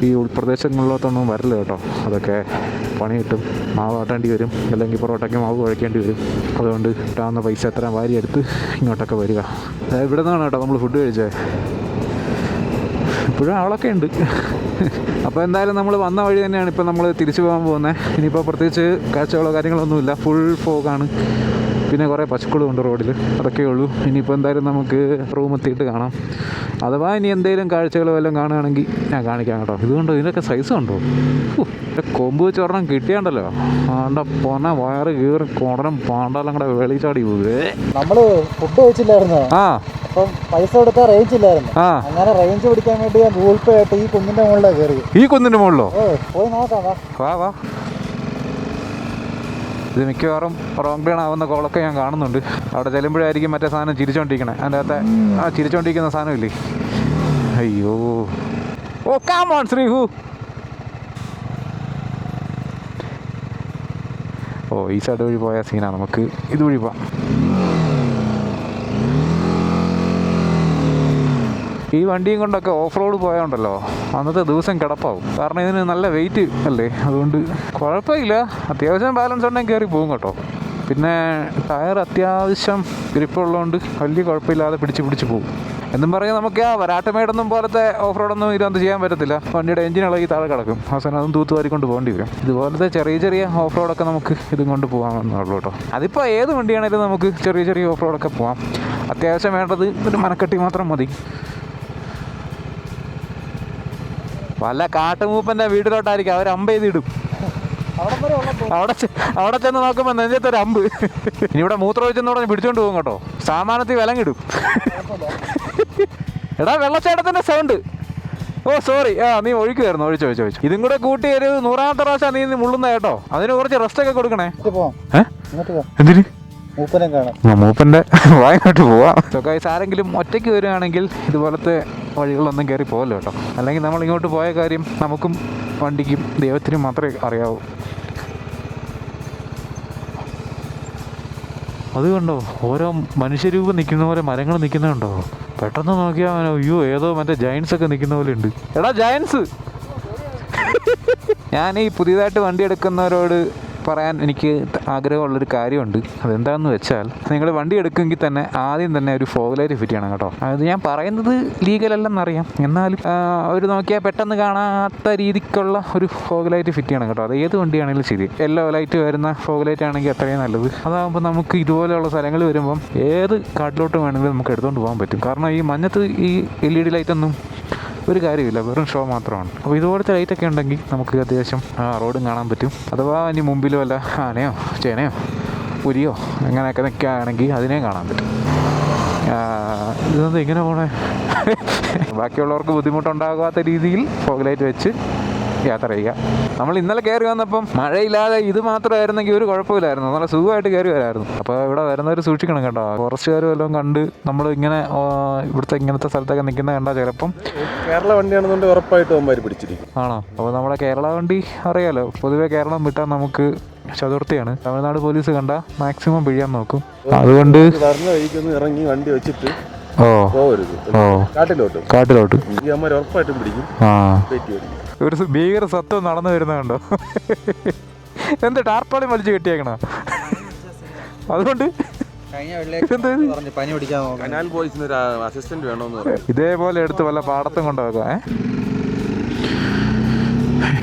ഈ ഉൾപ്രദേശങ്ങളിലോട്ടൊന്നും വരില്ല കേട്ടോ. അതൊക്കെ പണി കിട്ടും, മാവ് ആട്ടേണ്ടി വരും, അല്ലെങ്കിൽ പൊറോട്ടയ്ക്ക് മാവ് കുഴക്കേണ്ടി വരും. അതുകൊണ്ട് കിട്ടാവുന്ന പൈസ എത്ര വാരി എടുത്ത് ഇങ്ങോട്ടൊക്കെ വരിക. ഇവിടെ നിന്നാണ് കേട്ടോ നമ്മൾ ഫുഡ് കഴിച്ചത്. ഇപ്പോഴും ആളൊക്കെ ഉണ്ട്. അപ്പോൾ എന്തായാലും നമ്മൾ വന്ന വഴി തന്നെയാണ് ഇപ്പോൾ നമ്മൾ തിരിച്ചു പോകാൻ പോകുന്നത്. ഇനിയിപ്പോൾ പ്രത്യേകിച്ച് കാഴ്ചകളോ കാര്യങ്ങളൊന്നുമില്ല, ഫുൾ ഫോഗാണ്. പിന്നെ കുറേ പശുക്കളും ഉണ്ട് റോഡിൽ, അതൊക്കെ ഉള്ളൂ. ഇനിയിപ്പോൾ എന്തായാലും നമുക്ക് റൂം എത്തിയിട്ട് കാണാം. അഥവാ ഇനി എന്തെങ്കിലും കാഴ്ചകൾ വല്ലതും കാണുകയാണെങ്കിൽ ഞാൻ കാണിക്കാം കേട്ടോ. ഇതുകൊണ്ടോ ഇതിനൊക്കെ സൈസ് ഉണ്ടോ? കൊമ്പ് വെച്ച് ഒരെണ്ണം കിട്ടിയാണ്ടല്ലോ, ആണ്ട പൊന വയറ് കീറി കൊടനം പാണ്ടെല്ലാം കൂടെ വെളിച്ചാടി പോവേ. നമ്മള് ഫുഡ് കഴിച്ചില്ലായിരുന്നോ? ആ, അപ്പം പൈസ കൊടുക്കാൻ റേഞ്ച് ഇല്ലായിരുന്നു. ആ, അങ്ങനെ റേഞ്ച് പിടിക്കാൻ വേണ്ടി ഞാൻ ഗൂഗിൾ പേ ആയിട്ട് ഈ കുന്നിന്റെ മുകളിലാണ് കയറി. ഈ കുന്നിൻ്റെ മുകളിലോ? പോയി നോക്കാം. വാ വാ. ഇത് മിക്കവാറും റോങ് ടേൺ ആവുന്ന കോളൊക്കെ ഞാൻ കാണുന്നുണ്ട്. അവിടെ ചെല്ലുമ്പോഴായിരിക്കും മറ്റേ സാധനം ചിരിച്ചോണ്ടിരിക്കണേ. അതിൻ്റെ അകത്തെ ആ ചിരിച്ചോണ്ടിരിക്കുന്ന സാധനമില്ലേ? അയ്യോ, ഓ കം ഓൺ ശ്രീഹു. ഓ, ഈ സൈഡ് വഴി പോയ സീനാണ്. നമുക്ക് ഇതുവഴി പോവാം. ഈ വണ്ടിയും കൊണ്ടൊക്കെ ഓഫ് റോഡ് പോയോണ്ടല്ലോ അന്നത്തെ ദിവസം കിടപ്പാവും. കാരണം ഇതിന് നല്ല വെയിറ്റ് അല്ലേ, അതുകൊണ്ട് കുഴപ്പമില്ല. അത്യാവശ്യം ബാലൻസ് ഉണ്ടെങ്കിൽ കയറി പോകും കേട്ടോ. പിന്നെ ടയർ അത്യാവശ്യം ഗ്രിപ്പുള്ളതുകൊണ്ട് വലിയ കുഴപ്പമില്ലാതെ പിടിച്ച് പോകും. എന്നും പറയാൻ നമുക്ക് ആ വരാട്ടമേടൊന്നും പോലത്തെ ഓഫ് റോഡൊന്നും ഇതിനകത്ത് ചെയ്യാൻ പറ്റത്തില്ല. വണ്ടിയുടെ എഞ്ചിൻ ഇളകി താഴെ കിടക്കും, അവസാനം അതും തൂത്തുവാരിക്കൊണ്ട് പോകേണ്ടി വരും. ഇതുപോലത്തെ ചെറിയ ഓഫ് റോഡൊക്കെ നമുക്ക് ഇതും കൊണ്ട് പോകാമെന്നുള്ളൂ കേട്ടോ. അതിപ്പോൾ ഏത് വണ്ടിയാണെങ്കിലും നമുക്ക് ചെറിയ ഓഫ് റോഡൊക്കെ പോകാം. അത്യാവശ്യം വേണ്ടത് ഒരു മനക്കെട്ടി മാത്രം മതി. വല്ല കാട്ടുമൂപ്പൻ്റെ വീട്ടിലോട്ടായിരിക്കും അവർ അമ്പ് ചെയ്തിടും. അവിടെ ചെന്ന് നോക്കുമ്പോൾ നെഞ്ചത്തൊരു അമ്പ്. ഇനി ഇവിടെ മൂത്രമൊഴിച്ചെന്ന് പറഞ്ഞ് പിടിച്ചോണ്ട് പോകും കേട്ടോ. സാമാനത്തിൽ വിലങ്ങിടും. എടാ, വെള്ളച്ചാട്ടത്തിൻ്റെ സൗണ്ട്. ഓ സോറി, നീ ഒഴിക്കുമായിരുന്നു, ഒഴിച്ചു. ഇതും കൂടെ കൂട്ടി ഒരു 100ാമത്തെ പ്രാവശ്യം നീ മുള്ളുന്ന കേട്ടോ. അതിന് കുറച്ച് റെസ്റ്റ് ഒക്കെ കൊടുക്കണേ. എന്തിന്? മൂപ്പൻ്റെ വായങ്ങോട്ട് പോവാം. ഗൈസ്, ആരെങ്കിലും ഒറ്റയ്ക്ക് വരികയാണെങ്കിൽ ഇതുപോലത്തെ വഴികളൊന്നും കയറി പോകല്ലോ കേട്ടോ. അല്ലെങ്കിൽ നമ്മൾ ഇങ്ങോട്ട് പോയ കാര്യം നമുക്കും വണ്ടിക്കും ദൈവത്തിനും മാത്രമേ അറിയാവൂ. അതുകൊണ്ടോ ഓരോ മനുഷ്യരൂപം നിൽക്കുന്ന പോലെ മരങ്ങൾ നിൽക്കുന്നുണ്ടോ? പെട്ടെന്ന് നോക്കിയാൽ അയ്യോ, ഏതോ മറ്റേ ജയൻസ് ഒക്കെ നിൽക്കുന്ന പോലെ ഉണ്ട്. എടാ ജയൻസ്, ഞാൻ ഈ പുതിയതായിട്ട് വണ്ടി എടുക്കുന്നവരോട് പറയാൻ എനിക്ക് ആഗ്രഹമുള്ളൊരു കാര്യമുണ്ട്. അതെന്താണെന്ന് വെച്ചാൽ, നിങ്ങൾ വണ്ടി എടുക്കുമെങ്കിൽ തന്നെ ആദ്യം തന്നെ ഒരു ഫോഗ് ലൈറ്റ് ഫിറ്റ് ചെയ്യണം കേട്ടോ. അത് ഞാൻ പറയുന്നത് ലീഗലല്ലെന്നറിയാം, എന്നാലും അവർ നോക്കിയാൽ പെട്ടെന്ന് കാണാത്ത രീതിക്കുള്ള ഒരു ഫോഗ് ലൈറ്റ് ഫിറ്റ് ചെയ്യണം കേട്ടോ. അത് ഏത് വണ്ടിയാണെങ്കിലും ശരി. യെല്ലോ ലൈറ്റ് വരുന്ന ഫോഗ് ലൈറ്റ് ആണെങ്കിൽ അത്രയും നല്ലത്. അതാകുമ്പോൾ നമുക്ക് ഇതുപോലെയുള്ള സ്ഥലങ്ങൾ വരുമ്പം ഏത് കാട്ടിലോട്ട് വേണമെങ്കിലും നമുക്ക് എടുത്തുകൊണ്ട് പോകാൻ പറ്റും. കാരണം ഈ മഞ്ഞത്ത് ഈ LED ലൈറ്റൊന്നും ഒരു കാര്യമില്ല, വെറും ഷോ മാത്രമാണ്. അപ്പോൾ ഇതുപോലത്തെ ലൈറ്റൊക്കെ ഉണ്ടെങ്കിൽ നമുക്ക് അത്യാവശ്യം റോഡും കാണാൻ പറ്റും. അഥവാ ഇനി മുമ്പിൽ വല്ല ആനയോ ചേനയോ പുലിയോ അങ്ങനെയൊക്കെ നിൽക്കുകയാണെങ്കിൽ അതിനെയും കാണാൻ പറ്റും. ഇതൊന്നും ഇങ്ങനെ പോണേ. ബാക്കിയുള്ളവർക്ക് ബുദ്ധിമുട്ടുണ്ടാകാത്ത രീതിയിൽ ഫോഗ് ലൈറ്റ് വെച്ച് യാത്ര ചെയ്യുക. നമ്മൾ ഇന്നലെ കയറി വന്നപ്പം മഴയില്ലാതെ ഇത് മാത്രമായിരുന്നെങ്കിൽ ഒരു കുഴപ്പമില്ലായിരുന്നു, നല്ല സുഖമായിട്ട് കയറി വരായിരുന്നു. അപ്പോൾ ഇവിടെ വരുന്നവർ സൂക്ഷിക്കണം കേട്ടോ. ഫോറസ്റ്റുകാർ വല്ലതും കണ്ട് നമ്മൾ ഇങ്ങനെ ഇവിടുത്തെ ഇങ്ങനത്തെ സ്ഥലത്തൊക്കെ നിൽക്കുന്ന കണ്ടാൽ ചിലപ്പം കേരള വണ്ടിയാണെന്നുണ്ടെങ്കിൽ ഉറപ്പായിട്ട് അവന്മാർ പിടിച്ചിരിക്കും. ആണോ? അപ്പോൾ നമ്മുടെ കേരള വണ്ടി അറിയാലോ, പൊതുവെ കേരളം വിട്ടാൽ നമുക്ക് ചതുർത്ഥിയാണ്. തമിഴ്നാട് പോലീസ് കണ്ടാൽ മാക്സിമം പിഴിയാൻ നോക്കും. അതുകൊണ്ട് വരുന്ന വഴിക്കൊന്ന് ഇറങ്ങി വണ്ടി വെച്ചിട്ട് പോകരുത് കാട്ടിലോട്ട്. ഈ അമ്മ ഉറപ്പായിട്ടും പിടിക്കും. ഒരു ഭീകര സത്വം നടന്നു വരുന്നുണ്ടോ? എന്ത് ടാർപ്പാളി വലിച്ചു കെട്ടിയേക്കണ? അതുകൊണ്ട് ഇതേപോലെ എടുത്ത് വല്ല പാടത്തും കൊണ്ടുപോകാം.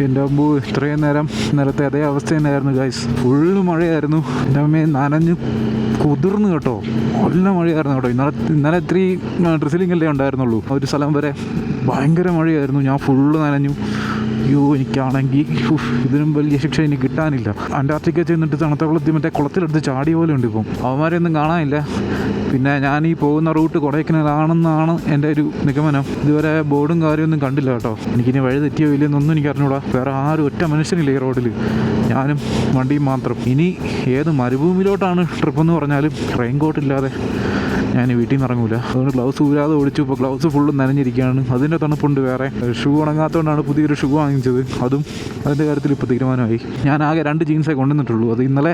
എൻ്റെ അമ്പൂ, ഇത്രയും നേരം ഇന്നലത്തെ അതേ അവസ്ഥ തന്നെയായിരുന്നു ഗൈസ്. ഫുള്ള് മഴയായിരുന്നു. എൻ്റെ അമ്മയെ നനഞ്ഞ് കുതിർന്ന് കേട്ടോ. നല്ല മഴയായിരുന്നു കേട്ടോ. ഇന്നലെ ഇത്തിരി ഡ്രിസിലിംഗ് അല്ലേ ഉണ്ടായിരുന്നുള്ളൂ. ഒരു സ്ഥലം വരെ ഭയങ്കര മഴയായിരുന്നു. ഞാൻ ഫുള്ള് നനഞ്ഞു. അയ്യോ എനിക്കാണെങ്കിൽ ഇതിനും വലിയ ശിക്ഷ എനിക്ക് കിട്ടാനില്ല. അന്റാർട്ടിക്ക ചെന്നിട്ട് തണുത്ത വെള്ളത്തിൽ മറ്റേ കുളത്തിലെടുത്ത് ചാടിയ പോലെ ഉണ്ട് ഇപ്പം. അവന്മാരെയൊന്നും കാണാനില്ല. പിന്നെ ഞാൻ ഈ പോകുന്ന റൂട്ട് കൊടൈക്കനാലാണെന്നാണ് എൻ്റെ ഒരു നിഗമനം. ഇതുവരെ ബോർഡും കാര്യമൊന്നും കണ്ടില്ല കേട്ടോ. എനിക്കിനി വഴി തെറ്റിയോ ഇല്ലെന്നൊന്നും എനിക്ക് അറിഞ്ഞൂടാ. വേറെ ആരും ഒറ്റ മനുഷ്യനില്ല ഈ റോഡിൽ, ഞാനും വണ്ടിയും മാത്രം. ഇനി ഏത് മരുഭൂമിയിലോട്ടാണ് ട്രിപ്പെന്ന് പറഞ്ഞാലും റെയിൻ കോട്ട് ഇല്ലാതെ ഞാൻ വീട്ടിൽ നിന്ന് ഇറങ്ങൂല. അതുകൊണ്ട് ഗ്ലൗസ് ഊരാതെ ഓടിച്ചു. ഇപ്പോൾ ഗ്ലൗസ് ഫുള്ളും നനഞ്ഞിരിക്കുകയാണ്. അതിൻ്റെ തണുപ്പുണ്ട്. വേറെ ഷൂ ഉണങ്ങാത്തതുകൊണ്ടാണ് പുതിയൊരു ഷൂ വാങ്ങിച്ചത്. അതും അതിൻ്റെ കാര്യത്തിൽ ഇപ്പോൾ തീരുമാനമായി. ഞാൻ ആകെ 2 ജീൻസേ കൊണ്ടുവന്നിട്ടുള്ളൂ. അത് ഇന്നലെ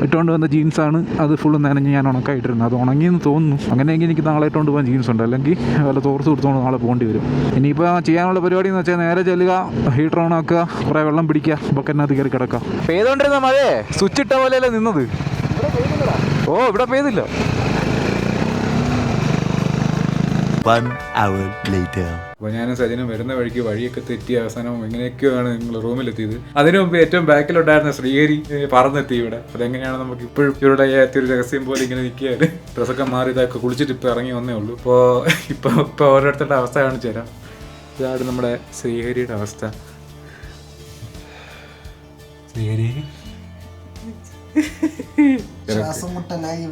ഇട്ടുകൊണ്ട് വന്ന ജീൻസാണ്. അത് ഫുള്ള് നനഞ്ഞ് ഞാൻ ഉണക്കായിട്ടിരുന്നത്. അത് ഉണങ്ങിയെന്ന് തോന്നുന്നു. അങ്ങനെയെങ്കിൽ എനിക്ക് നാളെ ഇട്ടുകൊണ്ട് പോകാൻ ജീൻസ് ഉണ്ട്. അല്ലെങ്കിൽ വല്ല തോർത്ത് കൊടുത്തുകൊണ്ട് നാളെ പോകേണ്ടി വരും. ഇനിയിപ്പോൾ ചെയ്യാനുള്ള പരിപാടി എന്ന് വെച്ചാൽ നേരെ ചെല്ലുക, ഹീറ്റർ ഓൺ ആക്കുക, കുറേ വെള്ളം പിടിക്കുക, ബക്കറ്റിനകത്ത് കയറി കിടക്കുക. പെയ്തുകൊണ്ടിരുന്ന മഴയെ സ്വിച്ച് ഇട്ട പോലെയല്ലേ നിന്നത്. ഓ ഇവിടെ പെയ്തില്ല. 1 hour later. അപ്പോൾ ഞാനും സജിനും വരുന്ന വഴിയൊക്കെ തെറ്റി അവസാനം എങ്ങനെയൊക്കെയാണ് നിങ്ങൾ റൂമിലെത്തിയത്. അതിനു മുമ്പ് ഏറ്റവും ബാക്കിലുണ്ടായിരുന്ന ശ്രീഹരി പറന്നെത്തി ഇവിടെ. അതെങ്ങനെയാണ് നമുക്ക് ഇപ്പോഴും ഇവിടെ ഒരു രഹസ്യം പോലെ ഇങ്ങനെ നിൽക്കുകയാണ്. ഡ്രസ്സൊക്കെ മാറി ഇതൊക്കെ കുളിച്ചിട്ട് ഇപ്പോൾ ഇറങ്ങി വന്നേ ഉള്ളൂ. ഇപ്പോൾ ഓരോരുത്തരുടെ അവസ്ഥ കാണിച്ചു തരാം. ഇതാണ് നമ്മുടെ ശ്രീഹരിയുടെ അവസ്ഥ. ശ്രീഹരി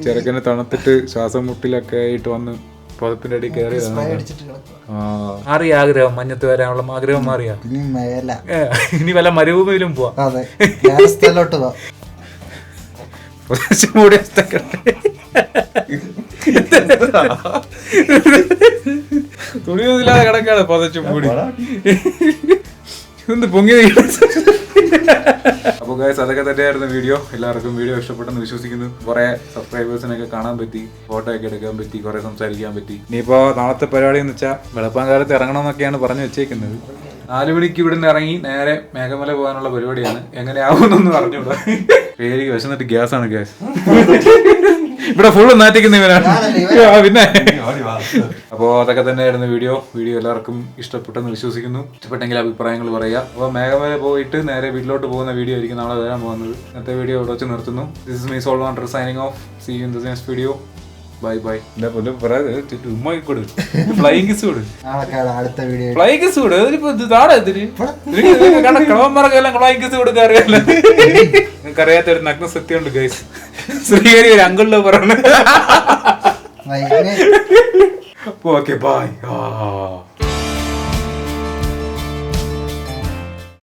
ചെറുക്കനെ തണുത്തിട്ട് ശ്വാസം മുട്ടിലൊക്കെ ആയിട്ട് വന്ന് പുതപ്പിന്റെ അടി കയറിയതാണ്. മാറിയ ആഗ്രഹം, മഞ്ഞത്ത് വരാനുള്ള ആഗ്രഹം മാറിയ. ഇനി വല്ല മരുഭൂമിയിലും പോവാം. തുണിയൊന്നുമില്ലാതെ കിടക്കാണ് പുതച്ചു മൂടി. ഒന്ന് പൊങ്ങി. അപ്പോൾ ഗൈസ് അതൊക്കെ തന്നെയായിരുന്നു വീഡിയോ. എല്ലാവർക്കും വീഡിയോ ഇഷ്ടപ്പെട്ടെന്ന് വിശ്വസിക്കുന്നു. കുറേ സബ്സ്ക്രൈബേഴ്സിനൊക്കെ കാണാൻ പറ്റി, ഫോട്ടോ ഒക്കെ എടുക്കാൻ പറ്റി, കുറേ സംസാരിക്കാൻ പറ്റി. ഇനിയിപ്പോൾ നാളത്തെ പരിപാടി എന്ന് വെച്ചാൽ വെളുപ്പാങ്കാലത്ത് ഇറങ്ങണമെന്നൊക്കെയാണ് പറഞ്ഞു വെച്ചേക്കുന്നത്. 4 മണിക്ക് ഇവിടുന്ന് ഇറങ്ങി നേരെ മേഘമല പോകാനുള്ള പരിപാടിയാണ്. എങ്ങനെയാവുമെന്നൊന്നും പറഞ്ഞൂടാ. പേരിക്ക് വിശന്നിട്ട് ഗ്യാസാണ്. ഗ്യാസ് ഇവിടെ ഫുള്ള് നാറ്റിക്കുന്നവരാണ്. പിന്നെ അപ്പോൾ അതൊക്കെ തന്നെയായിരുന്നു വീഡിയോ. എല്ലാവർക്കും ഇഷ്ടപ്പെട്ടെന്ന് വിശ്വസിക്കുന്നു. ഇഷ്ടപ്പെട്ടെങ്കിൽ അഭിപ്രായങ്ങൾ പറയുക. അപ്പോൾ മേഘമല പോയിട്ട് നേരെ വീട്ടിലോട്ട് പോകുന്ന വീഡിയോ ആയിരിക്കും നാളെ വരാൻ പോകുന്നത്. ഇന്നത്തെ വീഡിയോ ഇവിടെ വെച്ച് നിർത്തുന്നു. This is me Soul Wander signing off. See you in the next video. Bye bye. Flying kiss കൊടു. ഫ്ലൈങ് കിസ് കൊടു. കളവന്മാർക്കെല്ലാം ഫ്ലൈങ് കിസ് കൊടുക്കാൻ അറിയാല്ല. നിങ്ങൾക്ക് അറിയാത്ത ഒരു നഗ്ന സത്യമുണ്ട് ഗൈസ്. ശ്രീഹരി ഒരു അങ്കിളില് പറഞ്ഞു. Okay bye.